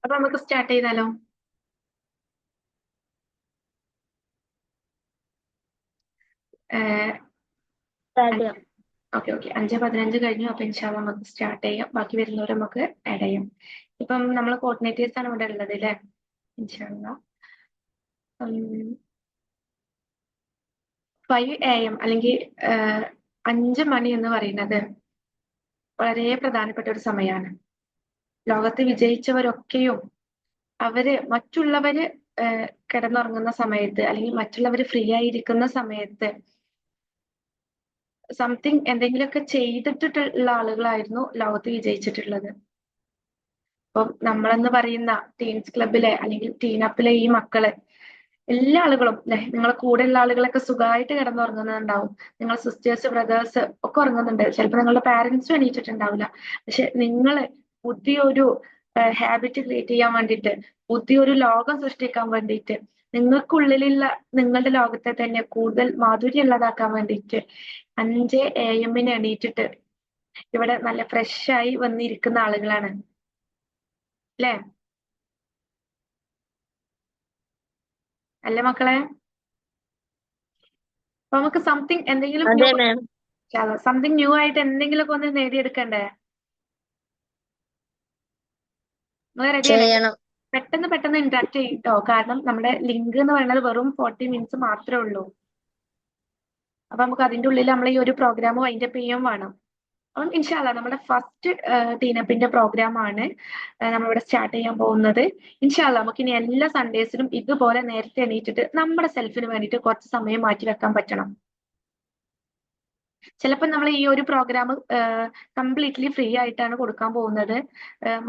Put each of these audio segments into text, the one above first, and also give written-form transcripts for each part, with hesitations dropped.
അപ്പൊ നമുക്ക് സ്റ്റാർട്ട് ചെയ്താലോ? ഓക്കെ ഓക്കെ, 5:15 കഴിഞ്ഞു. അപ്പൊ ഇൻഷാല്ല നമുക്ക് സ്റ്റാർട്ട് ചെയ്യാം. ബാക്കി വരുന്നവർ നമുക്ക് ആഡ് ചെയ്യാം. ഇപ്പം നമ്മൾ കോർഡിനേറ്റേഴ്സ് ആണ് ഇവിടെ ഉള്ളത് അല്ലേ? ഇൻഷാല്ല 5 AM അല്ലെങ്കിൽ 5 മണി എന്ന് പറയുന്നത് വളരെ പ്രധാനപ്പെട്ട ഒരു സമയമാണ്. ലോകത്ത് വിജയിച്ചവരൊക്കെയും മറ്റുള്ളവര് കിടന്നുറങ്ങുന്ന സമയത്ത് അല്ലെങ്കിൽ മറ്റുള്ളവര് ഫ്രീ ആയിരിക്കുന്ന സമയത്ത് സംതിങ് എന്തെങ്കിലുമൊക്കെ ചെയ്തിട്ടുള്ള ആളുകളായിരുന്നു ലോകത്ത് വിജയിച്ചിട്ടുള്ളത്. അപ്പം നമ്മളെന്ന് പറയുന്ന ടീൻസ് ക്ലബിലെ അല്ലെങ്കിൽ ടീനപ്പിലെ ഈ മക്കള് എല്ലാ ആളുകളും അല്ലെ, നിങ്ങളെ കൂടെയുള്ള ആളുകളൊക്കെ സുഖമായിട്ട് കിടന്നുറങ്ങുന്നുണ്ടാവും. നിങ്ങളെ സിസ്റ്റേഴ്സ് ബ്രദേഴ്സ് ഒക്കെ ഉറങ്ങുന്നുണ്ട്. ചിലപ്പോൾ നിങ്ങളുടെ പാരന്റ്സും എണീറ്റിട്ടുണ്ടാവില്ല. പക്ഷെ നിങ്ങള് പുതിയൊരു ഹാബിറ്റ് ക്രിയേറ്റ് ചെയ്യാൻ വേണ്ടിയിട്ട്, പുതിയൊരു ലോകം സൃഷ്ടിക്കാൻ വേണ്ടിയിട്ട്, നിങ്ങൾക്കുള്ളിലുള്ള നിങ്ങളുടെ ലോകത്തെ തന്നെ കൂടുതൽ മാധുര്യമുള്ളതാക്കാൻ വേണ്ടിയിട്ട് 5 AM എണീറ്റിട്ട് ഇവിടെ നല്ല ഫ്രഷ് ആയി വന്നിരിക്കുന്ന ആളുകളാണ് അല്ലേ? അല്ലേ മക്കളെ? അപ്പൊ നമുക്ക് സംതിങ് എന്തെങ്കിലും ന്യൂ സംതിങ് ന്യൂ ആയിട്ട് എന്തെങ്കിലുമൊക്കെ ഒന്ന് നേടിയെടുക്കണ്ടേ? നിങ്ങൾ റെഡിയല്ലേ? പെട്ടെന്ന് പെട്ടെന്ന് ഇന്ററാക്ട് ചെയ്യട്ടോ. കാരണം നമ്മുടെ ലിങ്ക് എന്ന് പറയുന്നത് വെറും 40 മിനിറ്റ്സ് മാത്രമേ ഉള്ളൂ. അപ്പൊ നമുക്ക് അതിന്റെ ഉള്ളിൽ നമ്മൾ ഈ ഒരു പ്രോഗ്രാം വൈൻഡപ്പ് ചെയ്യുകയും വേണം. അപ്പം ഇൻഷാല്ല നമ്മുടെ ഫസ്റ്റ് ടീനപ്പിന്റെ പ്രോഗ്രാം ആണ് നമ്മളിവിടെ സ്റ്റാർട്ട് ചെയ്യാൻ പോകുന്നത്. ഇൻഷാല്ല നമുക്ക് ഇനി എല്ലാ സൺഡേസിലും ഇതുപോലെ നേരത്തെ എണീറ്റിട്ട് നമ്മുടെ സെൽഫിന് വേണ്ടിയിട്ട് കുറച്ച് സമയം മാറ്റി വെക്കാൻ പറ്റണം. ചിലപ്പോൾ നമ്മൾ ഈ ഒരു പ്രോഗ്രാം കംപ്ലീറ്റ്ലി ഫ്രീ ആയിട്ടാണ് കൊടുക്കാൻ പോകുന്നത്.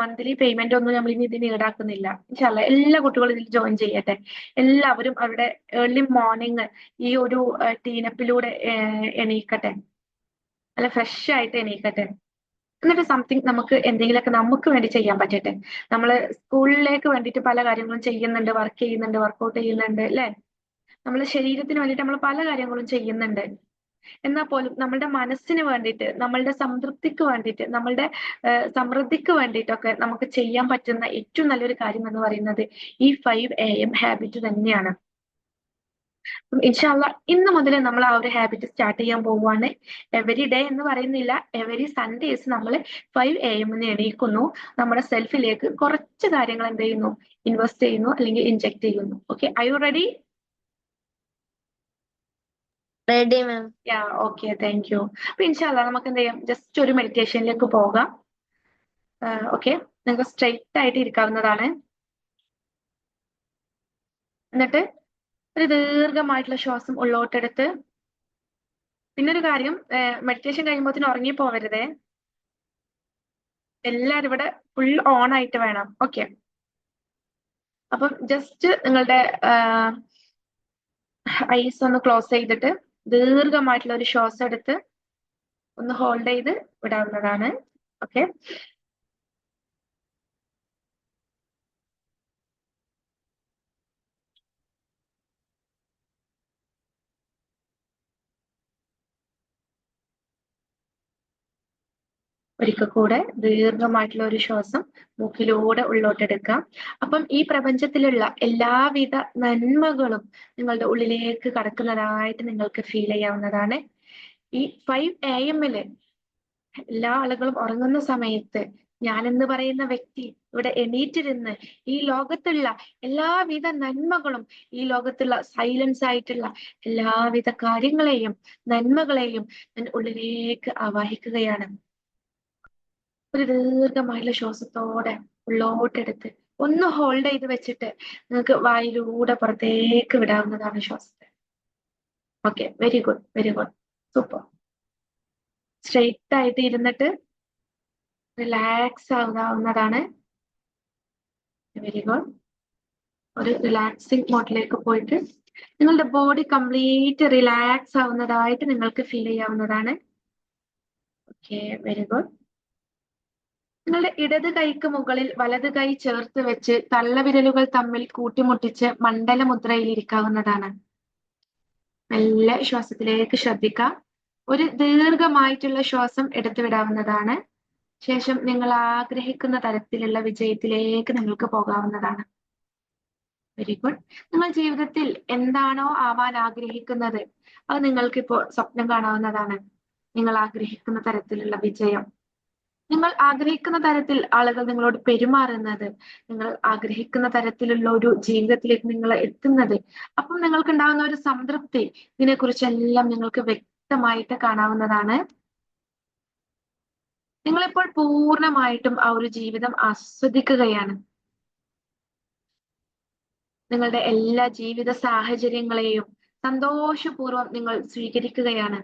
മന്ത്ലി പേയ്മെന്റ് ഒന്നും നമ്മൾ ഇനി ഇതിന് ഈടാക്കുന്നില്ല. ഇൻഷാല്ല എല്ലാ കുട്ടികളും ഇതിൽ ജോയിൻ ചെയ്യട്ടെ. എല്ലാവരും അവരുടെ ഏർലി മോർണിംഗ് ഈ ഒരു ടീനപ്പിലൂടെ എണീക്കട്ടെ, നല്ല ഫ്രഷ് ആയിട്ട് എണീക്കട്ടെ. എന്നിട്ട് സംതിങ് നമുക്ക് എന്തെങ്കിലുമൊക്കെ നമുക്ക് വേണ്ടി ചെയ്യാൻ പറ്റട്ടെ. നമ്മൾ സ്കൂളിലേക്ക് വേണ്ടിയിട്ട് പല കാര്യങ്ങളും ചെയ്യുന്നുണ്ട്, വർക്ക് ചെയ്യുന്നുണ്ട്, വർക്ക്ഔട്ട് ചെയ്യുന്നുണ്ട് അല്ലെ? നമ്മൾ ശരീരത്തിന് വേണ്ടിയിട്ട് നമ്മൾ പല കാര്യങ്ങളും ചെയ്യുന്നുണ്ട്. എന്നാൽ പോലും നമ്മളുടെ മനസ്സിന് വേണ്ടിയിട്ട്, നമ്മളുടെ സംതൃപ്തിക്ക് വേണ്ടിയിട്ട്, നമ്മളുടെ സമൃദ്ധിക്ക് വേണ്ടിയിട്ടൊക്കെ നമുക്ക് ചെയ്യാൻ പറ്റുന്ന ഏറ്റവും നല്ലൊരു കാര്യം എന്ന് പറയുന്നത് ഈ 5 AM ഹാബിറ്റ് തന്നെയാണ്. ഇൻഷാല്ല ഇന്ന് മുതൽ നമ്മൾ ആ ഒരു ഹാബിറ്റ് സ്റ്റാർട്ട് ചെയ്യാൻ പോവുകയാണ്. എവരി ഡേ എന്ന് പറയുന്നില്ല, എവരി സൺഡേസ് നമ്മൾ 5 AM എണീക്കുന്നു. നമ്മുടെ സെൽഫിലേക്ക് കുറച്ച് കാര്യങ്ങൾ എന്ത് ചെയ്യുന്നു, ഇൻവെസ്റ്റ് ചെയ്യുന്നു അല്ലെങ്കിൽ ഇൻജെക്ട് ചെയ്യുന്നു. Okay, I you ready? Ready ma'am. Okay, thank you. അപ്പൊ ഇൻഷാല്ല നമുക്ക് എന്ത് ചെയ്യാം, ജസ്റ്റ് ഒരു മെഡിറ്റേഷനിലേക്ക് പോകാം. ഓക്കെ, നിങ്ങൾക്ക് സ്ട്രെയിറ്റ് ആയിട്ട് ഇരിക്കാവുന്നതാണ്. എന്നിട്ട് ഒരു ദീർഘമായിട്ടുള്ള ശ്വാസം ഉള്ളോട്ടെടുത്ത്, പിന്നൊരു കാര്യം, മെഡിറ്റേഷൻ കഴിയുമ്പോഴത്തേനും ഉറങ്ങി പോവരുതേ. എല്ലാരും ഇവിടെ ഫുൾ ഓൺ ആയിട്ട് വേണം. ഓക്കെ, അപ്പം ജസ്റ്റ് നിങ്ങളുടെ ഐസ് ഒന്ന് ക്ലോസ് ചെയ്തിട്ട് ദീർഘമായിട്ടുള്ള ഒരു ശ്വാസം എടുത്ത് ഒന്ന് ഹോൾഡ് ചെയ്ത് വിടാവുന്നതാണ്. ഓക്കെ, ഒരിക്കൽ കൂടെ ദീർഘമായിട്ടുള്ള ഒരു ശ്വാസം മൂക്കിലൂടെ ഉള്ളോട്ടെടുക്കാം. അപ്പം ഈ പ്രപഞ്ചത്തിലുള്ള എല്ലാവിധ നന്മകളും നിങ്ങളുടെ ഉള്ളിലേക്ക് കടക്കുന്നതായിട്ട് നിങ്ങൾക്ക് ഫീൽ ചെയ്യാവുന്നതാണ്. ഈ 5 AM എല്ലാ ആളുകളും ഉറങ്ങുന്ന സമയത്ത് ഞാനെന്ന് പറയുന്ന വ്യക്തി ഇവിടെ എണീറ്റിരുന്ന് ഈ ലോകത്തുള്ള എല്ലാവിധ നന്മകളും, ഈ ലോകത്തുള്ള സൈലൻസ് ആയിട്ടുള്ള എല്ലാവിധ കാര്യങ്ങളെയും നന്മകളെയും ഞാൻ ഉള്ളിലേക്ക് ആവാഹിക്കുകയാണ്. ഒരു ദീർഘമായിട്ടുള്ള ശ്വാസത്തോടെ ഉള്ളോട്ടെടുത്ത് ഒന്ന് ഹോൾഡ് ചെയ്ത് വെച്ചിട്ട് നിങ്ങൾക്ക് വായിലൂടെ പുറത്തേക്ക് വിടാവുന്നതാണ് ശ്വാസത്തെ. Okay, very good, very good, super. Straight ആയിട്ട് ഇരുന്നിട്ട് റിലാക്സ് ആവുന്നതാണ്. Very good. ഒരു റിലാക്സിങ് മോഡിലേക്ക് പോയിട്ട് നിങ്ങളുടെ ബോഡി കംപ്ലീറ്റ് റിലാക്സ് ആവുന്നതായിട്ട് നിങ്ങൾക്ക് ഫീൽ ചെയ്യാവുന്നതാണ്. Okay, very good. നിങ്ങളുടെ ഇടത് കൈക്ക് മുകളിൽ വലത് കൈ ചേർത്ത് വെച്ച് തള്ളവിരലുകൾ തമ്മിൽ കൂട്ടിമുട്ടിച്ച് മണ്ഡലമുദ്രയിൽ ഇരിക്കാവുന്നതാണ്. മെല്ലെ ശ്വാസത്തിലേക്ക് ശ്രദ്ധിക്കാം. ഒരു ദീർഘമായിട്ടുള്ള ശ്വാസം എടുത്തു വിടാവുന്നതാണ്. ശേഷം നിങ്ങൾ ആഗ്രഹിക്കുന്ന തരത്തിലുള്ള വിജയത്തിലേക്ക് നിങ്ങൾക്ക് പോകാവുന്നതാണ്. Very good. നിങ്ങൾ ജീവിതത്തിൽ എന്താണോ ആവാൻ ആഗ്രഹിക്കുന്നത് അത് നിങ്ങൾക്കിപ്പോൾ സ്വപ്നം കാണാവുന്നതാണ്. നിങ്ങൾ ആഗ്രഹിക്കുന്ന തരത്തിലുള്ള വിജയം, നിങ്ങൾ ആഗ്രഹിക്കുന്ന തരത്തിൽ ആളുകൾ നിങ്ങളോട് പെരുമാറുന്നത്, നിങ്ങൾ ആഗ്രഹിക്കുന്ന തരത്തിലുള്ള ഒരു ജീവിതത്തിലേക്ക് നിങ്ങൾ എത്തുന്നത്, അപ്പം നിങ്ങൾക്ക് ഉണ്ടാകുന്ന ഒരു സംതൃപ്തി, ഇതിനെക്കുറിച്ചെല്ലാം നിങ്ങൾക്ക് വ്യക്തമായിട്ട് കാണാവുന്നതാണ്. നിങ്ങളിപ്പോൾ പൂർണ്ണമായിട്ടും ആ ഒരു ജീവിതം ആസ്വദിക്കുകയാണ്. നിങ്ങളുടെ എല്ലാ ജീവിത സാഹചര്യങ്ങളെയും സന്തോഷപൂർവ്വം നിങ്ങൾ സ്വീകരിക്കുകയാണ്.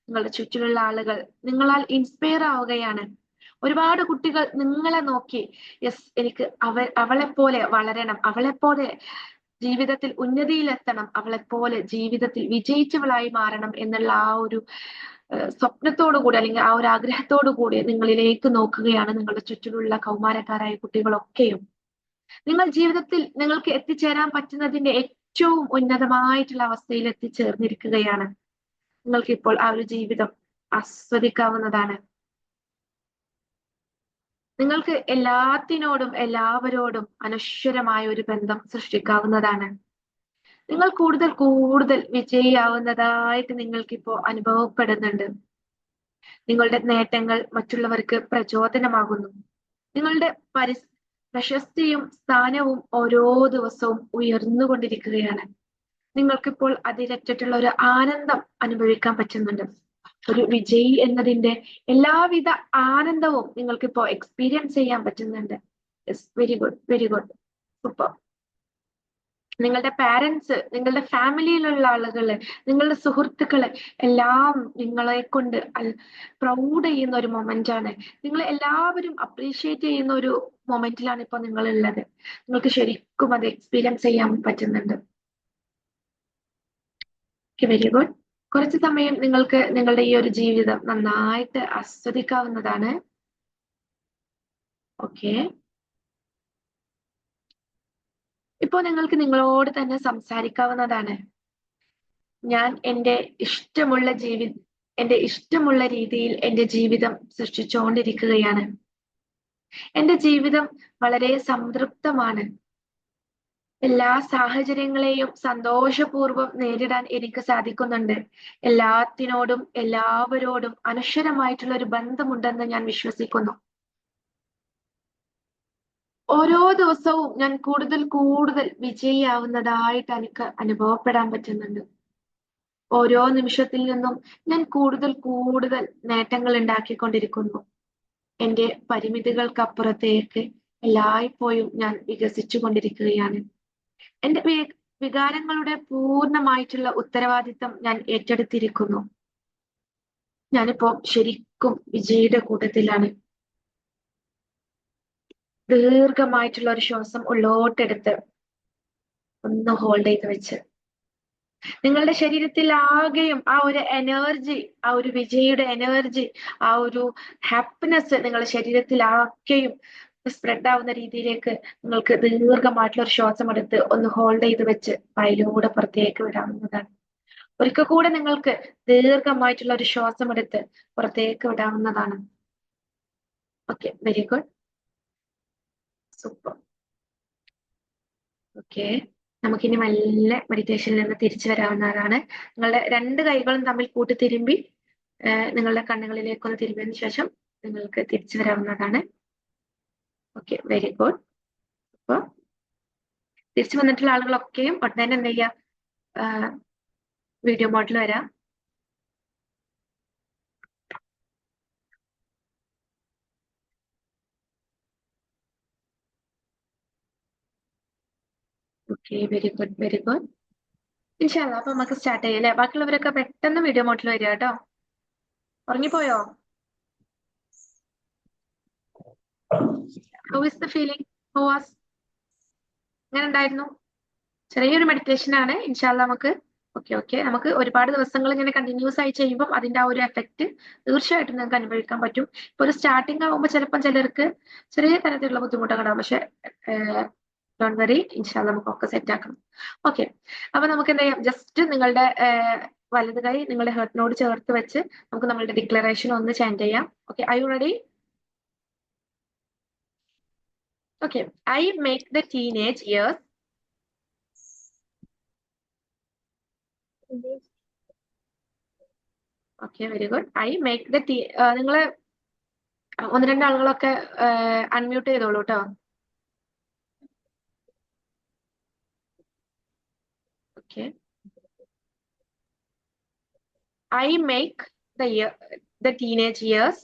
നിങ്ങളുടെ ചുറ്റിലുള്ള ആളുകൾ നിങ്ങളാൽ ഇൻസ്പയർ ആവുകയാണ്. ഒരുപാട് കുട്ടികൾ നിങ്ങളെ നോക്കി യെസ് എനിക്ക് അവളെപ്പോലെ വളരണം, അവളെപ്പോലെ ജീവിതത്തിൽ ഉന്നതിയിലെത്തണം, അവളെപ്പോലെ ജീവിതത്തിൽ വിജയിച്ചവളായി മാറണം എന്നുള്ള ആ ഒരു സ്വപ്നത്തോടു കൂടി അല്ലെങ്കിൽ ആ ഒരു ആഗ്രഹത്തോടു കൂടി നിങ്ങളിലേക്ക് നോക്കുകയാണ് നിങ്ങളുടെ ചുറ്റിലുള്ള കൗമാരക്കാരായ കുട്ടികളൊക്കെയും. നിങ്ങൾ ജീവിതത്തിൽ നിങ്ങൾക്ക് എത്തിച്ചേരാൻ പറ്റുന്നതിന്റെ ഏറ്റവും ഉന്നതമായിട്ടുള്ള അവസ്ഥയിൽ എത്തിച്ചേർന്നിരിക്കുകയാണ്. നിങ്ങൾക്ക് ഇപ്പോൾ ആ ഒരു ജീവിതം ആസ്വദിക്കാവുന്നതാണ്. നിങ്ങൾക്ക് എല്ലാത്തിനോടും എല്ലാവരോടും അനശ്വരമായ ഒരു ബന്ധം സൃഷ്ടിക്കാവുന്നതാണ്. നിങ്ങൾ കൂടുതൽ കൂടുതൽ വിജയിയാവുന്നതായിട്ട് നിങ്ങൾക്കിപ്പോ അനുഭവപ്പെടുന്നുണ്ട്. നിങ്ങളുടെ നേട്ടങ്ങൾ മറ്റുള്ളവർക്ക് പ്രചോദനമാകുന്നു. നിങ്ങളുടെ പ്രശസ്തിയും സ്ഥാനവും ഓരോ ദിവസവും ഉയർന്നുകൊണ്ടിരിക്കുകയാണ്. നിങ്ങൾക്കിപ്പോൾ അതിരറ്റിട്ടുള്ള ഒരു ആനന്ദം അനുഭവിക്കാൻ പറ്റുന്നുണ്ട്. ഒരു വിജയി എന്നതിന്റെ എല്ലാവിധ ആനന്ദവും നിങ്ങൾക്കിപ്പോ എക്സ്പീരിയൻസ് ചെയ്യാൻ പറ്റുന്നുണ്ട്. Very good, very good, super. നിങ്ങളുടെ പാരന്റ്സ്, നിങ്ങളുടെ ഫാമിലിയിലുള്ള ആളുകള്, നിങ്ങളുടെ സുഹൃത്തുക്കള് എല്ലാം നിങ്ങളെ കൊണ്ട് പ്രൗഡ് ചെയ്യുന്ന ഒരു മൊമെന്റ് ആണ്. നിങ്ങൾ എല്ലാവരും അപ്രീഷിയേറ്റ് ചെയ്യുന്ന ഒരു മൊമെന്റിലാണ് ഇപ്പൊ നിങ്ങൾ ഉള്ളത്. നിങ്ങൾക്ക് ശരിക്കും അത് എക്സ്പീരിയൻസ് ചെയ്യാൻ പറ്റുന്നുണ്ട്. Very good. കുറച്ച് സമയം നിങ്ങൾക്ക് നിങ്ങളുടെ ഈ ഒരു ജീവിതം നന്നായിട്ട് ആസ്വദിക്കാവുന്നതാണ്. ഓക്കെ, ഇപ്പോ നിങ്ങൾക്ക് നിങ്ങളോട് തന്നെ സംസാരിക്കാവുന്നതാണ്. ഞാൻ എൻ്റെ ഇഷ്ടമുള്ള രീതിയിൽ എൻ്റെ ജീവിതം സൃഷ്ടിച്ചുകൊണ്ടിരിക്കുകയാണ്. എൻ്റെ ജീവിതം വളരെ സംതൃപ്തമാണ്. എല്ലാ സാഹചര്യങ്ങളെയും സന്തോഷപൂർവ്വം നേരിടാൻ എനിക്ക് സാധിക്കുന്നുണ്ട്. എല്ലാത്തിനോടും എല്ലാവരോടും അനശ്വരമായിട്ടുള്ള ഒരു ബന്ധമുണ്ടെന്ന് ഞാൻ വിശ്വസിക്കുന്നു. ഓരോ ദിവസവും ഞാൻ കൂടുതൽ കൂടുതൽ വിജയിയാവുന്നതായിട്ട് എനിക്ക് അനുഭവപ്പെടാൻ പറ്റുന്നുണ്ട്. ഓരോ നിമിഷത്തിൽ നിന്നും ഞാൻ കൂടുതൽ കൂടുതൽ നേട്ടങ്ങൾ ഉണ്ടാക്കിക്കൊണ്ടിരിക്കുന്നു. എൻ്റെ പരിമിതികൾക്കപ്പുറത്തേക്ക് എല്ലായ്പ്പോഴും ഞാൻ വികസിച്ചു കൊണ്ടിരിക്കുകയാണ്. എൻ്റെ വികാരങ്ങളുടെ പൂർണ്ണമായിട്ടുള്ള ഉത്തരവാദിത്തം ഞാൻ ഏറ്റെടുത്തിരിക്കുന്നു. ഞാനിപ്പോ ശരിക്കും വിജയിയുടെ കൂട്ടത്തിലാണ്. ദീർഘമായിട്ടുള്ള ഒരു ശ്വാസം ഉള്ളോട്ടെടുത്ത് ഒന്ന് ഹോൾഡ് ചെയ്ത് വെച്ച് നിങ്ങളുടെ ശരീരത്തിൽ ആകെയും ആ ഒരു എനർജി, ആ ഒരു വിജയിയുടെ എനർജി, ആ ഒരു ഹാപ്പിനെസ് നിങ്ങളുടെ ശരീരത്തിൽ ആകെയും സ്പ്രെഡ് ആവുന്ന രീതിയിലേക്ക് നിങ്ങൾക്ക് ദീർഘമായിട്ടുള്ള ഒരു ശ്വാസം എടുത്ത് ഒന്ന് ഹോൾഡ് ചെയ്ത് വെച്ച് വായിലൂടെ പുറത്തേക്ക് വിടാവുന്നതാണ്. ഒരിക്കൽ കൂടെ നിങ്ങൾക്ക് ദീർഘമായിട്ടുള്ള ഒരു ശ്വാസം എടുത്ത് പുറത്തേക്ക് വിടാവുന്നതാണ്. Okay, very good, super. Okay, നമുക്കിനി നല്ല മെഡിറ്റേഷനിൽ നിന്ന് തിരിച്ചു വരാവുന്നതാണ്. നിങ്ങളുടെ രണ്ട് കൈകളും തമ്മിൽ കൂട്ടിത്തിരുമ്പി നിങ്ങളുടെ കണ്ണുകളിലേക്കൊന്ന് തിരുമ്പിയതിനു ശേഷം നിങ്ങൾക്ക് തിരിച്ചു വരാവുന്നതാണ്. Okay, very good. അപ്പൊ തിരിച്ചു വന്നിട്ടുള്ള ആളുകളൊക്കെയും ഉടനെ തന്നെ എന്ത് ചെയ്യാം, വീഡിയോ മോഡിൽ വരാം. Okay, very good, very good. ഇൻഷാല്ലാ അപ്പൊ നമുക്ക് സ്റ്റാർട്ട് ചെയ്യാം അല്ലെ. ബാക്കിയുള്ളവരൊക്കെ പെട്ടെന്ന് വീഡിയോ മോഡിൽ വരിക കേട്ടോ. ഉറങ്ങിപ്പോയോ? How is the feeling? How was? എങ്ങനെ ഉണ്ടായിരുന്നു? ചെറിയൊരു മെഡിറ്റേഷൻ ആണ്. ഇൻഷാല്ലാ നമുക്ക് ഓക്കെ നമുക്ക് ഒരുപാട് ദിവസങ്ങൾ ഇങ്ങനെ കണ്ടിന്യൂസ് ആയി ചെയ്യുമ്പോൾ അതിന്റെ ആ ഒരു എഫക്റ്റ് തീർച്ചയായിട്ടും നിങ്ങൾക്ക് അനുഭവിക്കാൻ പറ്റും. ഇപ്പൊ ഒരു സ്റ്റാർട്ടിങ് ആകുമ്പോൾ ചിലപ്പോൾ ചിലർക്ക് ചെറിയ തരത്തിലുള്ള ബുദ്ധിമുട്ടൊക്കെ ഉണ്ടാവും. പക്ഷെ ഡോണ്ട് വറി, ഇൻഷാല്ലാ നമുക്കൊക്കെ സെറ്റ് ആക്കണം. ഓക്കെ, അപ്പൊ നമുക്ക് എന്താ ചെയ്യാം, ജസ്റ്റ് നിങ്ങളുടെ വലത് കൈ നിങ്ങളുടെ ഹെർട്ടിനോട് ചേർത്ത് വെച്ച് നമുക്ക് നമ്മളുടെ ഡിക്ലറേഷൻ ഒന്ന് ചാൻറ്റ് ചെയ്യാം. Okay, I you ready? Okay, I make the teenage years. Okay, very good. I make the നിങ്ങള് ഒന്ന് രണ്ട് ആളുകളൊക്കെ അൺമ്യൂട്ട് ചെയ്തോളൂ കേട്ടോ. Okay. I make the teenage years.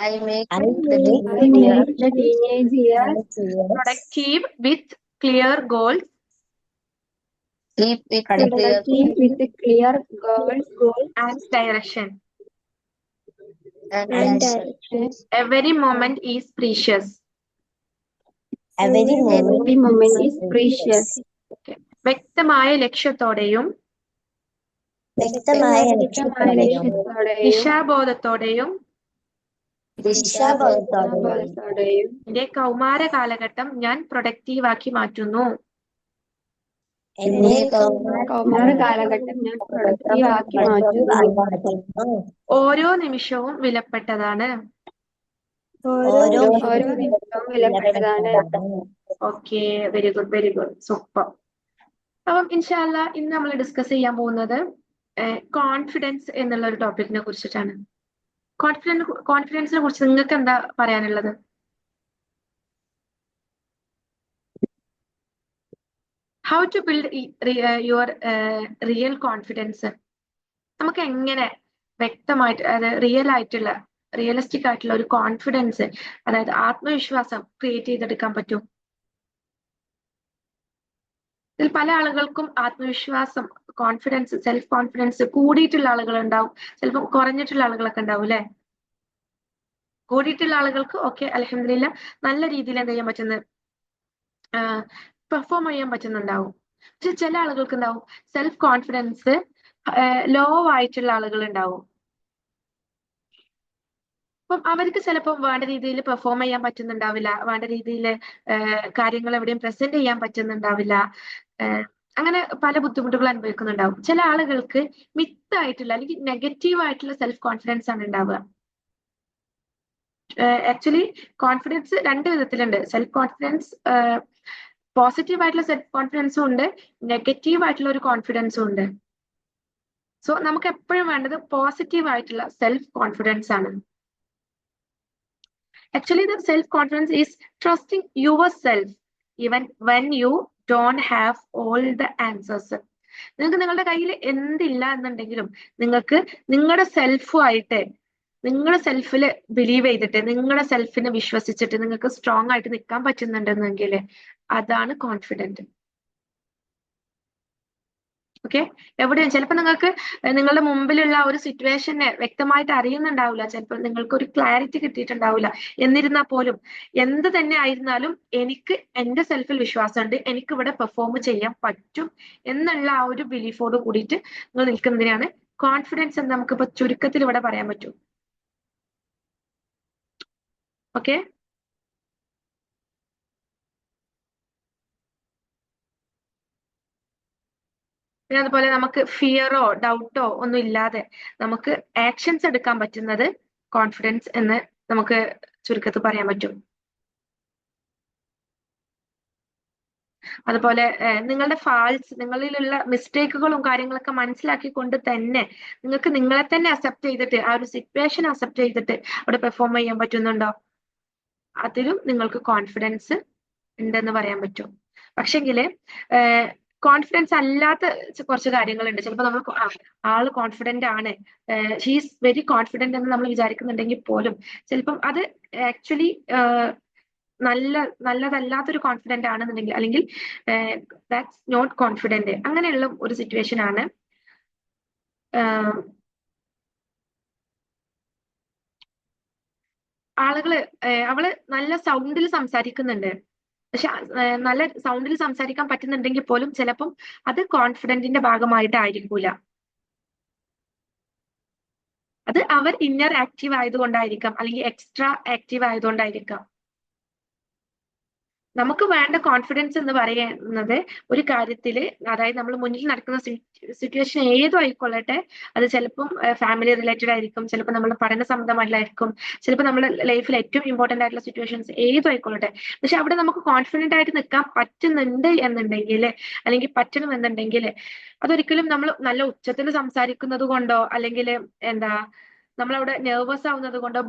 I make I the make the teenage teenage years Productive with clear goals. productive with clear goals And direction. and direction. Every moment is precious. Every moment is precious. Okay. വ്യക്തമായ ലക്ഷ്യത്തോടെയും വ്യക്തമായ ലക്ഷ്യത്തോടെയും ദിശാബോധത്തോടെയും ദിശാബോധത്തോടെയും എന്റെ കൗമാര കാലഘട്ടം ഞാൻ productive ആക്കി മാറ്റുന്നു. എന്നെ കൗമാര കാലഘട്ടം ഞാൻ പ്രൊഡക്റ്റീവ് ആക്കി മാറ്റുന്നു. ഓരോ നിമിഷവും വിലപ്പെട്ടതാണ്. ഓരോ നിമിഷവും വിലപ്പെട്ടതാണ്. Okay, very good, very good, super. അപ്പം ഇൻഷാല്ല ഇന്ന് നമ്മൾ ഡിസ്കസ് ചെയ്യാൻ പോകുന്നത് കോൺഫിഡൻസ് എന്നുള്ള ഒരു ടോപ്പിക്കിനെ കുറിച്ചിട്ടാണ്. കോൺഫിഡൻസിനെ കുറിച്ച് നിങ്ങൾക്ക് എന്താ പറയാനുള്ളത്? How to build your real confidence. നമുക്ക് എങ്ങനെ വ്യക്തമായിട്ട് അതായത് റിയലിസ്റ്റിക് ആയിട്ടുള്ള ഒരു കോൺഫിഡൻസ്, അതായത് ആത്മവിശ്വാസം ക്രിയേറ്റ് ചെയ്തെടുക്കാൻ പറ്റും? ഇതിൽ പല ആളുകൾക്കും ആത്മവിശ്വാസം, കോൺഫിഡൻസ്, സെൽഫ് കോൺഫിഡൻസ് കൂടിയിട്ടുള്ള ആളുകൾ ഉണ്ടാവും, ചിലപ്പോൾ കുറഞ്ഞിട്ടുള്ള ആളുകളൊക്കെ ഉണ്ടാവും അല്ലെ? കൂടിയിട്ടുള്ള ആളുകൾക്ക് ഓക്കെ അൽഹംദുലില്ലാ നല്ല രീതിയിൽ എന്ത് ചെയ്യാൻ പറ്റുന്നത്, പെർഫോം ചെയ്യാൻ പറ്റുന്നുണ്ടാവും. പക്ഷെ ചില ആളുകൾക്ക് ഉണ്ടാവും സെൽഫ് കോൺഫിഡൻസ് ലോ ആയിട്ടുള്ള ആളുകൾ ഉണ്ടാവും. അപ്പം അവർക്ക് ചിലപ്പോൾ വേണ്ട രീതിയിൽ പെർഫോം ചെയ്യാൻ പറ്റുന്നുണ്ടാവില്ല, വേണ്ട രീതിയിൽ കാര്യങ്ങൾ എവിടെയും പ്രസന്റ് ചെയ്യാൻ പറ്റുന്നുണ്ടാവില്ല. അങ്ങനെ പല ബുദ്ധിമുട്ടുകൾ അനുഭവിക്കുന്നുണ്ടാവും. ചില ആളുകൾക്ക് മിത്തായിട്ടുള്ള അല്ലെങ്കിൽ നെഗറ്റീവ് ആയിട്ടുള്ള സെൽഫ് കോൺഫിഡൻസ് ആണ് ഉണ്ടാവുക. ആക്ച്വലി കോൺഫിഡൻസ് രണ്ട് വിധത്തിലുണ്ട്. സെൽഫ് കോൺഫിഡൻസ് പോസിറ്റീവ് ആയിട്ടുള്ള സെൽഫ് കോൺഫിഡൻസും ഉണ്ട്, നെഗറ്റീവ് ആയിട്ടുള്ള ഒരു കോൺഫിഡൻസും ഉണ്ട്. സോ നമുക്ക് എപ്പോഴും വേണ്ടത് പോസിറ്റീവ് ആയിട്ടുള്ള സെൽഫ് കോൺഫിഡൻസ് ആണ്. Actually, the self-confidence is trusting yourself even when you don't have all the answers. നിങ്ങൾക്ക് നിങ്ങളുടെ കയ്യിൽ എന്തില്ല എന്നുണ്ടെങ്കിലും നിങ്ങൾക്ക് നിങ്ങളുടെ സെൽഫുമായിട്ട്, നിങ്ങളുടെ സെൽഫിൽ ബിലീവ് ചെയ്തിട്ട്, നിങ്ങളുടെ സെൽഫിനെ വിശ്വസിച്ചിട്ട് നിങ്ങൾക്ക് സ്ട്രോങ് ആയിട്ട് നിൽക്കാൻ പറ്റുന്നുണ്ടെന്നെങ്കിൽ അതാണ് കോൺഫിഡന്റ്. ഓക്കെ, എവിടെയും ചിലപ്പോൾ നിങ്ങൾക്ക് നിങ്ങളുടെ മുമ്പിലുള്ള ഒരു സിറ്റുവേഷനെ വ്യക്തമായിട്ട് അറിയുന്നുണ്ടാവില്ല, ചിലപ്പോൾ നിങ്ങൾക്ക് ഒരു ക്ലാരിറ്റി കിട്ടിയിട്ടുണ്ടാവില്ല. എന്നിരുന്നാൽ പോലും എന്ത് തന്നെ ആയിരുന്നാലും എനിക്ക് എന്റെ സെൽഫിൽ വിശ്വാസമുണ്ട്, എനിക്ക് ഇവിടെ പെർഫോം ചെയ്യാൻ പറ്റും എന്നുള്ള ആ ഒരു ബിലീഫോട് കൂടിയിട്ട് നിങ്ങൾ നിൽക്കുന്നതിനാണ് കോൺഫിഡൻസ് എന്ന് നമുക്കിപ്പോ ചുരുക്കത്തിൽ ഇവിടെ പറയാൻ പറ്റും. ഓക്കെ, പിന്നെ അതുപോലെ നമുക്ക് ഫിയറോ ഡൗട്ടോ ഒന്നും ഇല്ലാതെ നമുക്ക് ആക്ഷൻസ് എടുക്കാൻ പറ്റുന്നത് കോൺഫിഡൻസ് എന്ന് നമുക്ക് ചുരുക്കത്തിൽ പറയാൻ പറ്റും. അതുപോലെ നിങ്ങളുടെ ഫാൾസ്, നിങ്ങളിലുള്ള മിസ്റ്റേക്കുകളും കാര്യങ്ങളൊക്കെ മനസ്സിലാക്കിക്കൊണ്ട് തന്നെ നിങ്ങൾക്ക് നിങ്ങളെ തന്നെ അക്സെപ്റ്റ് ചെയ്തിട്ട്, ആ ഒരു സിറ്റുവേഷൻ അക്സെപ്റ്റ് ചെയ്തിട്ട് അവിടെ പെർഫോം ചെയ്യാൻ പറ്റുന്നുണ്ടോ? അതിലും നിങ്ങൾക്ക് കോൺഫിഡൻസ് ഉണ്ടെന്ന് പറയാൻ പറ്റും. പക്ഷെങ്കില് കോൺഫിഡൻസ് അല്ലാത്ത കുറച്ച് കാര്യങ്ങളുണ്ട്. ചിലപ്പോൾ നമ്മൾ ആള് കോൺഫിഡന്റ് ആണ്, ഷീസ് വെരി കോൺഫിഡന്റ് എന്ന് നമ്മൾ വിചാരിക്കുന്നുണ്ടെങ്കിൽ പോലും ചിലപ്പം അത് ആക്ച്വലി നല്ലതല്ലാത്തൊരു കോൺഫിഡന്റ് ആണെന്നുണ്ടെങ്കിൽ, അല്ലെങ്കിൽ ദാറ്റ്സ് നോട്ട് കോൺഫിഡന്റ്, അങ്ങനെയുള്ള ഒരു സിറ്റുവേഷൻ ആണ് ആളുകള് അവള് നല്ല സൗണ്ടിൽ സംസാരിക്കുന്നുണ്ട്, പക്ഷെ നല്ല സൗണ്ടിൽ സംസാരിക്കാൻ പറ്റുന്നുണ്ടെങ്കിൽ പോലും ചിലപ്പം അത് കോൺഫിഡന്റിന്റെ ഭാഗമായിട്ടായിരിക്കൂല. അത് അവർ ഇന്നർ ആക്റ്റീവ് ആയതുകൊണ്ടായിരിക്കാം, അല്ലെങ്കിൽ എക്സ്ട്രാ ആക്റ്റീവ് ആയതുകൊണ്ടായിരിക്കാം. നമുക്ക് വേണ്ട കോൺഫിഡൻസ് എന്ന് പറയുന്നത് ഒരു കാര്യത്തില്, അതായത് നമ്മൾ മുന്നിൽ നടക്കുന്ന സിറ്റുവേഷൻ ഏതും ആയിക്കൊള്ളട്ടെ, അത് ചിലപ്പം ഫാമിലി റിലേറ്റഡ് ആയിരിക്കും, ചിലപ്പോൾ നമ്മുടെ പഠന സംബന്ധമായിട്ടായിരിക്കും, ചിലപ്പോൾ നമ്മുടെ ലൈഫിൽ ഏറ്റവും ഇമ്പോർട്ടന്റ് ആയിട്ടുള്ള സിറ്റുവേഷൻസ് ഏതും ആയിക്കൊള്ളട്ടെ. പക്ഷെ അവിടെ നമുക്ക് കോൺഫിഡന്റ് ആയിട്ട് നിൽക്കാൻ പറ്റുന്നുണ്ട് എന്നുണ്ടെങ്കിൽ, അല്ലെങ്കിൽ പറ്റണം എന്നുണ്ടെങ്കിൽ, അതൊരിക്കലും നമ്മൾ നല്ല ഉച്ചത്തിൽ സംസാരിക്കുന്നത് കൊണ്ടോ, അല്ലെങ്കിൽ എന്താ നമ്മളവിടെ നെർവസ് ആവുന്നത് കൊണ്ടോ,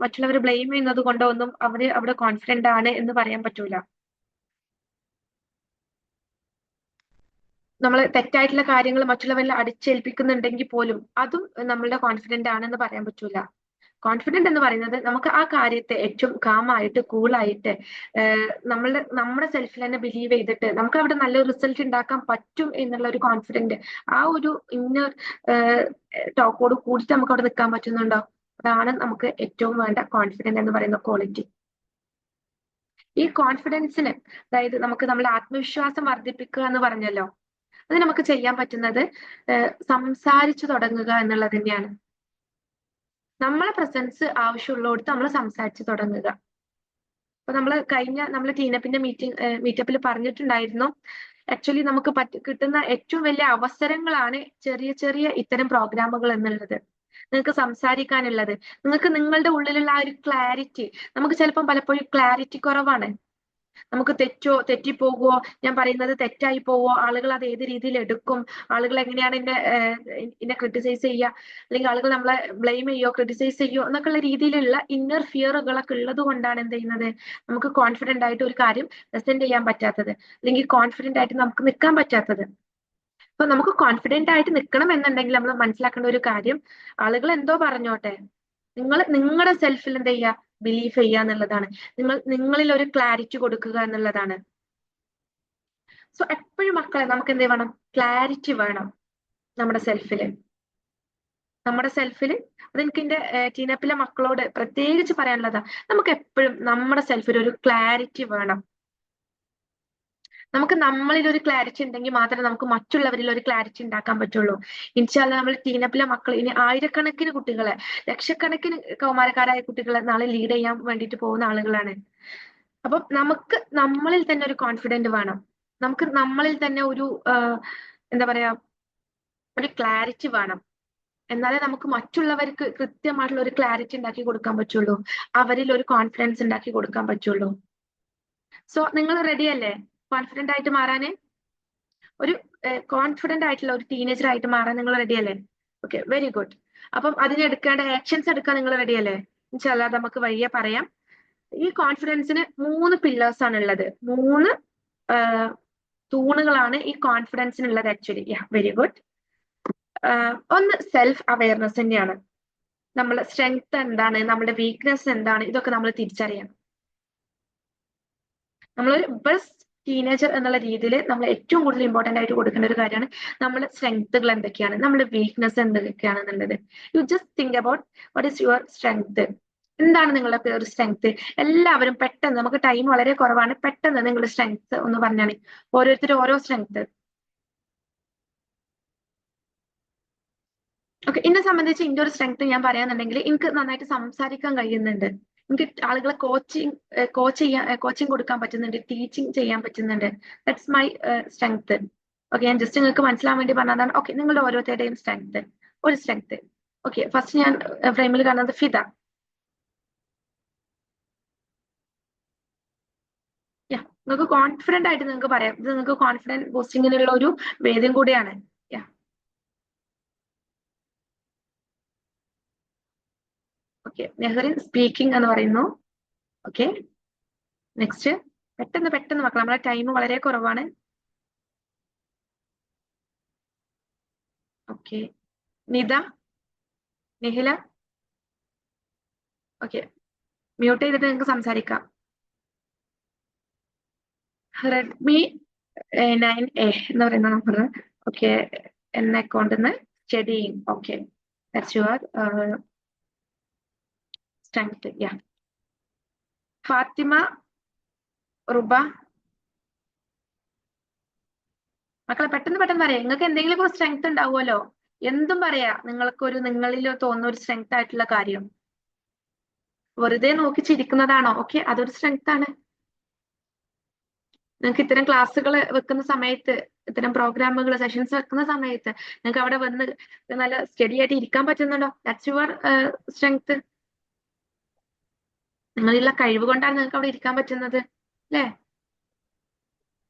മറ്റുള്ളവർ ബ്ലെയിം ചെയ്യുന്നത് കൊണ്ടോ ഒന്നും അവര് അവിടെ കോൺഫിഡന്റ് ആണ് എന്ന് പറയാൻ പറ്റൂല. നമ്മൾ തെറ്റായിട്ടുള്ള കാര്യങ്ങൾ മറ്റുള്ളവരിൽ അടിച്ചേൽപ്പിക്കുന്നുണ്ടെങ്കിൽ പോലും അതും നമ്മളുടെ കോൺഫിഡന്റ് ആണെന്ന് പറയാൻ പറ്റൂല. കോൺഫിഡന്റ് എന്ന് പറയുന്നത് നമുക്ക് ആ കാര്യത്തെ ഏറ്റവും കാമായിട്ട് കൂളായിട്ട് നമ്മുടെ സെൽഫിൽ തന്നെ ബിലീവ് ചെയ്തിട്ട് നമുക്ക് അവിടെ നല്ലൊരു റിസൾട്ട് ഉണ്ടാക്കാൻ പറ്റും എന്നുള്ള ഒരു കോൺഫിഡന്റ്, ആ ഒരു ഇന്നർ ടോക്കോട് കൂടിയിട്ട് നമുക്ക് അവിടെ നിൽക്കാൻ പറ്റുന്നുണ്ടോ? അതാണ് നമുക്ക് ഏറ്റവും വേണ്ട കോൺഫിഡന്റ് എന്ന് പറയുന്ന ക്വാളിറ്റി. ഈ കോൺഫിഡൻസിന്, അതായത് നമുക്ക് നമ്മുടെ ആത്മവിശ്വാസം വർദ്ധിപ്പിക്കുക എന്ന് പറഞ്ഞല്ലോ, അത് നമുക്ക് ചെയ്യാൻ പറ്റുന്നത് സംസാരിച്ചു തുടങ്ങുക എന്നുള്ളത് തന്നെയാണ്. നമ്മളെ പ്രസൻസ് ആവശ്യമുള്ളടത്ത് നമ്മൾ സംസാരിച്ചു തുടങ്ങുക. അപ്പൊ നമ്മൾ ടീനപ്പിന്റെ മീറ്റപ്പിൽ പറഞ്ഞിട്ടുണ്ടായിരുന്നു, ആക്ച്വലി നമുക്ക് കിട്ടുന്ന ഏറ്റവും വലിയ അവസരങ്ങളാണ് ചെറിയ ചെറിയ ഇത്തരം പ്രോഗ്രാമുകൾ എന്നുള്ളത്. നിങ്ങൾക്ക് സംസാരിക്കാനുള്ളത്, നിങ്ങൾക്ക് നിങ്ങളുടെ ഉള്ളിലുള്ള ആ ഒരു ക്ലാരിറ്റി, നമുക്ക് ചിലപ്പം പലപ്പോഴും ക്ലാരിറ്റി കുറവാണ്. നമുക്ക് തെറ്റിപ്പോകുവോ, ഞാൻ പറയുന്നത് തെറ്റായി പോവോ, ആളുകൾ അത് ഏത് രീതിയിൽ എടുക്കും, ആളുകൾ എങ്ങനെയാണ് എന്നെ ക്രിട്ടിസൈസ് ചെയ്യുക, അല്ലെങ്കിൽ ആളുകൾ നമ്മളെ ബ്ലെയിം ചെയ്യോ ക്രിട്ടിസൈസ് ചെയ്യോ എന്നൊക്കെയുള്ള രീതിയിലുള്ള ഇന്നർ ഫിയറുകളൊക്കെ ഉള്ളത് കൊണ്ടാണ് എന്ത് ചെയ്യുന്നത്, നമുക്ക് കോൺഫിഡന്റ് ആയിട്ട് ഒരു കാര്യം പ്രസന്റ് ചെയ്യാൻ പറ്റാത്തത്, അല്ലെങ്കിൽ കോൺഫിഡന്റ് ആയിട്ട് നമുക്ക് നിൽക്കാൻ പറ്റാത്തത്. അപ്പൊ നമുക്ക് കോൺഫിഡന്റ് ആയിട്ട് നിൽക്കണം എന്നുണ്ടെങ്കിൽ നമ്മൾ മനസ്സിലാക്കേണ്ട ഒരു കാര്യം, ആളുകൾ എന്തോ പറഞ്ഞോട്ടെ, നിങ്ങളുടെ സെൽഫിൽ എന്ത് ചെയ്യുക, ബിലീഫ് ചെയ്യുക എന്നുള്ളതാണ്. നിങ്ങളിൽ ഒരു ക്ലാരിറ്റി കൊടുക്കുക എന്നുള്ളതാണ്. സോ എപ്പോഴും മക്കളെ നമുക്ക് എന്ത് വേണം, ക്ലാരിറ്റി വേണം നമ്മുടെ സെൽഫില്. അതെനിക്ക് എന്റെ ടീനപ്പിലെ മക്കളോട് പ്രത്യേകിച്ച് പറയാനുള്ളതാ. നമുക്ക് എപ്പോഴും നമ്മുടെ സെൽഫിൽ ഒരു ക്ലാരിറ്റി വേണം. നമുക്ക് നമ്മളിൽ ഒരു ക്ലാരിറ്റി ഉണ്ടെങ്കിൽ മാത്രമേ നമുക്ക് മറ്റുള്ളവരിൽ ഒരു ക്ലാരിറ്റി ഉണ്ടാക്കാൻ പറ്റുള്ളൂ. ഇൻഷാല്ലാ നമ്മൾ ടീനപ്പിലെ മക്കൾ ഇനി ആയിരക്കണക്കിന് കുട്ടികളെ, ലക്ഷക്കണക്കിന് കൗമാരക്കാരായ കുട്ടികളെ നാളെ ലീഡ് ചെയ്യാൻ വേണ്ടിയിട്ട് പോകുന്ന ആളുകളാണ്. അപ്പൊ നമുക്ക് നമ്മളിൽ തന്നെ ഒരു കോൺഫിഡന്റ് വേണം. നമുക്ക് നമ്മളിൽ തന്നെ ഒരു എന്താ പറയാ, ഒരു ക്ലാരിറ്റി വേണം. എന്നാലേ നമുക്ക് മറ്റുള്ളവർക്ക് കൃത്യമായിട്ടുള്ള ഒരു ക്ലാരിറ്റി ഉണ്ടാക്കി കൊടുക്കാൻ പറ്റുള്ളൂ, അവരിൽ ഒരു കോൺഫിഡൻസ് ഉണ്ടാക്കി കൊടുക്കാൻ പറ്റുള്ളൂ. സോ നിങ്ങൾ റെഡി അല്ലേ കോൺഫിഡന്റ് ആയിട്ട് മാറാന്? ഒരു കോൺഫിഡന്റ് ആയിട്ടുള്ള ഒരു ടീനേജർ ആയിട്ട് മാറാൻ നിങ്ങൾ റെഡി അല്ലേ? Okay, very good. അപ്പം അതിനെടുക്കേണ്ട ആക്ഷൻസ് എടുക്കാൻ നിങ്ങൾ റെഡി അല്ലേ? ഇൻഷാല്ലാ നമുക്ക് വഴിയെ പറയാം. ഈ കോൺഫിഡൻസിന് 3 പില്ലേഴ്സ് ആണ് ഉള്ളത്. 3 തൂണുകളാണ് ഈ കോൺഫിഡൻസിനുള്ളത് ആക്ച്വലി. Very good. ഒന്ന് സെൽഫ് അവയർനെസ് തന്നെയാണ്. നമ്മുടെ സ്ട്രെങ്ത് എന്താണ്, നമ്മുടെ വീക്ക്നെസ് എന്താണ്, ഇതൊക്കെ നമ്മൾ തിരിച്ചറിയണം. നമ്മളൊരു ബെസ്റ്റ് ടീനേജർ എന്നുള്ള രീതിയിൽ നമ്മൾ ഏറ്റവും കൂടുതൽ ഇമ്പോർട്ടന്റ് ആയിട്ട് കൊടുക്കേണ്ട ഒരു കാര്യമാണ് നമ്മുടെ സ്ട്രെങ്ത്തുകൾ എന്തൊക്കെയാണ്, നമ്മുടെ വീക്ക്നെസ് എന്തൊക്കെയാണെന്നുള്ളത്. You just think about what is your strength. എന്താണ് നിങ്ങളുടെ ഒരു സ്ട്രെങ്ത്? എല്ലാവരും പെട്ടെന്ന്, നമുക്ക് ടൈം വളരെ കുറവാണ്, പെട്ടെന്ന് നിങ്ങളുടെ സ്ട്രെങ്ത് ഒന്ന് പറഞ്ഞാണ്. ഓരോരുത്തരും ഓരോ സ്ട്രെങ്ത്. ഓക്കെ, എന്നെ സംബന്ധിച്ച് എന്റെ ഒരു സ്ട്രെങ്ത് ഞാൻ പറയാന്നുണ്ടെങ്കിൽ, എനിക്ക് നന്നായിട്ട് സംസാരിക്കാൻ കഴിയുന്നുണ്ട്, എനിക്ക് ആളുകളെ കോച്ചിങ് കൊടുക്കാൻ പറ്റുന്നുണ്ട്, ടീച്ചിങ് ചെയ്യാൻ പറ്റുന്നുണ്ട്. That's my strength. ഓക്കെ, ഞാൻ ജസ്റ്റ് നിങ്ങൾക്ക് മനസ്സിലാൻ വേണ്ടി പറഞ്ഞതാണ്. ഓക്കെ, നിങ്ങളുടെ ഓരോരുത്തരുടെയും സ്ട്രെങ്ത്, ഒരു സ്ട്രെങ്ത്. ഓക്കെ, ഫസ്റ്റ് ഞാൻ ഫ്രെയിമിൽ കാണുന്നത് ഫിദ. നിങ്ങൾക്ക് കോൺഫിഡന്റ് ആയിട്ട് നിങ്ങൾക്ക് പറയാം, ഇത് നിങ്ങൾക്ക് കോൺഫിഡൻസ് ബൂസ്റ്റിങ്ങിനുള്ള ഒരു വേദിയും കൂടിയാണ്. ഓക്കെ, നെഹ്റിൻ സ്പീക്കിംഗ് എന്ന് പറയുന്നു. Okay, next. പെട്ടെന്ന് മക്കൾ, നമ്മുടെ ടൈം വളരെ കുറവാണ്. Okay, Nitha, Nihila. Okay, mute ചെയ്തിട്ട് നിങ്ങൾക്ക് സംസാരിക്കാം. റെഡ്മി 9A എന്ന് പറയുന്ന നമ്പർ. ഓക്കെ, എന്ന അക്കൗണ്ടിൽ നിന്ന് studying. Okay, that's your strength. Fathima Ruba. മക്കളെ പെട്ടെന്ന് പറയാം. നിങ്ങൾക്ക് എന്തെങ്കിലും ഒരു സ്ട്രെങ്ത് ഉണ്ടാവുമല്ലോ, എന്തും പറയാ. നിങ്ങളിൽ തോന്നുന്ന ഒരു സ്ട്രെങ്ത് ആയിട്ടുള്ള കാര്യം. വെറുതെ നോക്കി ചിരിക്കുന്നതാണോ? ഓക്കെ, അതൊരു സ്ട്രെങ്ത് ആണ്. നിങ്ങൾക്ക് ഇത്തരം ക്ലാസ്സുകൾ വെക്കുന്ന സമയത്ത്, ഇത്തരം പ്രോഗ്രാമുകൾ സെഷൻസ് വെക്കുന്ന സമയത്ത് നിങ്ങൾക്ക് അവിടെ വന്ന് നല്ല സ്റ്റഡി ആയിട്ട് ഇരിക്കാൻ പറ്റുന്നുണ്ടോ? That's your strength. നിങ്ങളുള്ള കഴിവ് കൊണ്ടാണ് നിങ്ങൾക്ക് അവിടെ ഇരിക്കാൻ പറ്റുന്നത്, അല്ലേ?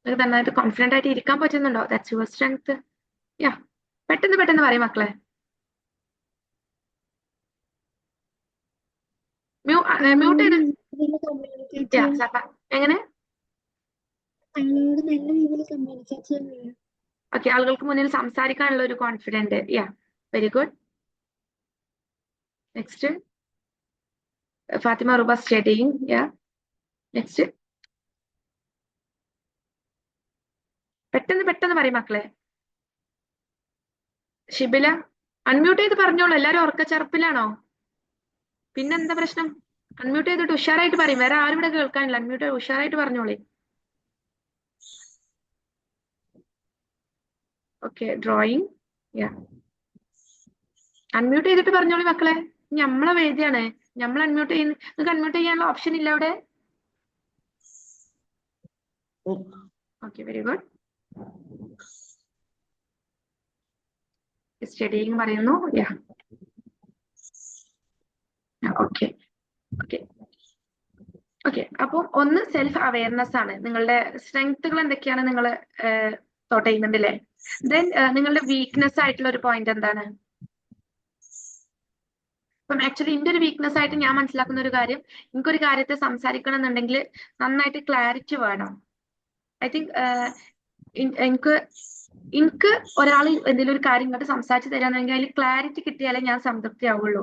നിങ്ങൾക്ക് നന്നായിട്ട് കോൺഫിഡന്റ് ആയിട്ട് ഇരിക്കാൻ പറ്റുന്നുണ്ടോ? That's your strength. യാ, പെട്ടെന്ന് പറയും മക്കളെ. മ്യൂട്ട് ചെയ്ത് എങ്ങനെ? ഓക്കെ, ആളുകൾക്ക് മുന്നിൽ സംസാരിക്കാനുള്ള ഒരു confident. Yeah, very good. Next, Fathima Ruba studying. Yeah, next. പെട്ടെന്ന് പറയും മക്കളെ. ഷിബില, അൺമ്യൂട്ട് ചെയ്ത് പറഞ്ഞോളൂ. എല്ലാരും ഉറക്കച്ചറപ്പിലാണോ? പിന്നെന്താ പ്രശ്നം? അൺമ്യൂട്ട് ചെയ്തിട്ട് ഉഷാറായിട്ട് പറയും. വേറെ ആരും ഇവിടെ കേൾക്കാനില്ല. അൺമ്യൂട്ട് ഉഷാറായിട്ട് പറഞ്ഞോളേ. Okay, drawing. യാ, അൺമ്യൂട്ട് ചെയ്തിട്ട് പറഞ്ഞോളി മക്കളെ. നമ്മളെ വേദിയാണ്. നമ്മൾ അൺമ്യൂട്ട് ചെയ്യുന്ന, നിങ്ങൾക്ക് അൺമ്യൂട്ട് ചെയ്യാനുള്ള ഓപ്ഷൻ ഇല്ല അവിടെ. Okay, very good. സ്റ്റഡിയിങ് പറയുന്നു. യാ, ഓക്കെ. അപ്പൊ ഒന്ന് സെൽഫ് അവയർനെസ് ആണ്. നിങ്ങളുടെ സ്ട്രെങ്ത്തുകൾ എന്തൊക്കെയാണ് നിങ്ങൾ തോട്ട് ചെയ്യുന്നുണ്ടല്ലേ? ദെൻ നിങ്ങളുടെ വീക്ക്നെസ് ആയിട്ടുള്ള ഒരു പോയിന്റ് എന്താണ്? ഇപ്പം ആക്ച്വലി എന്റെ ഒരു വീക്ക്നെസ് ആയിട്ട് ഞാൻ മനസ്സിലാക്കുന്ന ഒരു കാര്യം, എനിക്കൊരു കാര്യത്തെ സംസാരിക്കണം എന്നുണ്ടെങ്കിൽ നന്നായിട്ട് ക്ലാരിറ്റി വേണം. ഐ തിങ്ക് എനിക്ക് ഒരാൾ എന്തെങ്കിലും ഒരു കാര്യം ഇങ്ങോട്ട് സംസാരിച്ച് തരാന്നുണ്ടെങ്കിൽ അതിൽ ക്ലാരിറ്റി കിട്ടിയാലേ ഞാൻ സംതൃപ്തി ആവുള്ളൂ.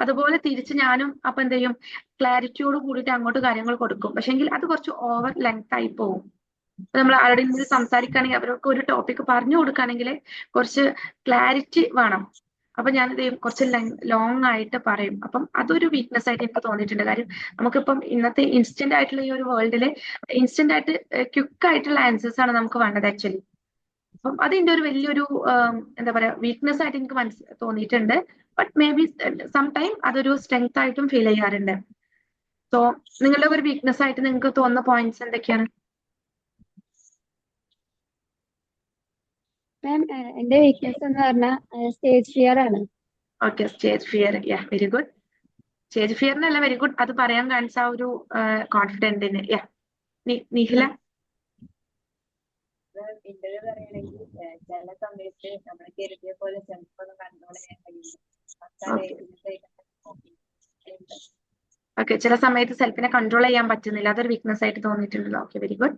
അതുപോലെ തിരിച്ച് ഞാനും അപ്പൊ എന്ത് ചെയ്യും, ക്ലാരിറ്റിയോട് കൂടിയിട്ട് അങ്ങോട്ട് കാര്യങ്ങൾ കൊടുക്കും. പക്ഷെങ്കിൽ അത് കുറച്ച് ഓവർ ലെങ്ത് ആയി പോകും. നമ്മൾ ആരുടെയെങ്കിലും സംസാരിക്കുകയാണെങ്കിൽ അവർക്ക് ഒരു ടോപ്പിക് പറഞ്ഞു കൊടുക്കുകയാണെങ്കിൽ കുറച്ച് ക്ലാരിറ്റി വേണം. അപ്പൊ ഞാൻ എന്ത് ചെയ്യും, കുറച്ച് ലോങ് ആയിട്ട് പറയും. അപ്പം അതൊരു വീക്ക്നെസ് ആയിട്ട് എനിക്ക് തോന്നിയിട്ടുണ്ട്. കാര്യം നമുക്കിപ്പം ഇന്നത്തെ ഇൻസ്റ്റന്റ് ആയിട്ടുള്ള ഈ ഒരു വേൾഡില് ഇൻസ്റ്റന്റ് ആയിട്ട് ക്വിക്ക് ആയിട്ടുള്ള ആൻസേഴ്സ് ആണ് നമുക്ക് വേണ്ടത് ആക്ച്വലി. അപ്പം അതിന്റെ ഒരു വലിയൊരു എന്താ പറയാ വീക്ക്നെസ് ആയിട്ട് എനിക്ക് തോന്നിയിട്ടുണ്ട്. But maybe some time അതൊരു സ്ട്രെങ്ത് ആയിട്ടും ഫീൽ ചെയ്യാറുണ്ട്. സോ നിങ്ങളുടെ ഒരു വീക്ക്നെസ് ആയിട്ട് നിങ്ങൾക്ക് തോന്നുന്ന പോയിന്റ്സ് എന്തൊക്കെയാണ്? മാം, എന്റെ വീക്ക്നെസ് എന്ന് പറഞ്ഞാൽ സ്റ്റേജ് ഫിയർ ആണ്. Okay, stage fear. Yeah, very good. സ്റ്റേജ് ഫിയറിനല്ല, വെരി ഗുഡ്. അത് പറയാൻ കാണിച്ച ആ ഒരു കോൺഫിഡന്റിന്. യാ, നിഖില. ഇന്റർവ്യൂ പറയുകയാണെങ്കിൽ ചില സമയത്ത് നമ്മൾ കരുതിയ പോലെ ചിലപ്പോൾ കൺട്രോൾ ചെയ്യാൻ കഴിയില്ല. ഓക്കെ, ചില സമയത്ത് സെൽഫിനെ കൺട്രോൾ ചെയ്യാൻ പറ്റുന്നില്ല. അതൊരു വീക്ക്നെസ് ആയിട്ട് തോന്നിയിട്ടുണ്ടല്ലോ. Okay, very good.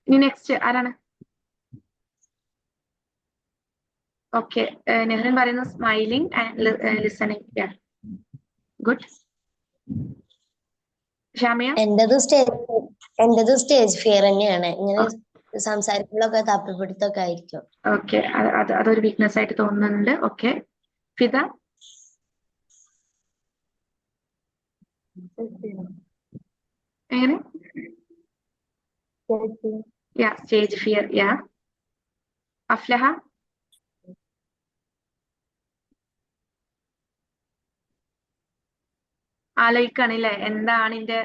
ഇനി നെക്സ്റ്റ് ആരാണ്? ഓക്കെ, നെഹ്റിൻ പറയുന്നു smiling and listening. Good. Shamiya? എന്റേത് സ്റ്റേജ് ഫിയർ തന്നെയാണ്. ഇങ്ങനെ സംസാരിക്കുമ്പോഴൊക്കെ തപ്പിപ്പിടുത്തൊക്കെ ആയിരിക്കും. ഓക്കെ, അതൊരു വീക്ക്നെസ് ആയിട്ട് തോന്നുന്നുണ്ട്. ഓക്കെ, ഫിദ? എങ്ങനെ? യാ, സ്റ്റേജ് ഫിയർ. യാ, അഫ്ലഹ? ആലോചിക്കുകയാണല്ലേ എന്താണ് ഇതിന്റെ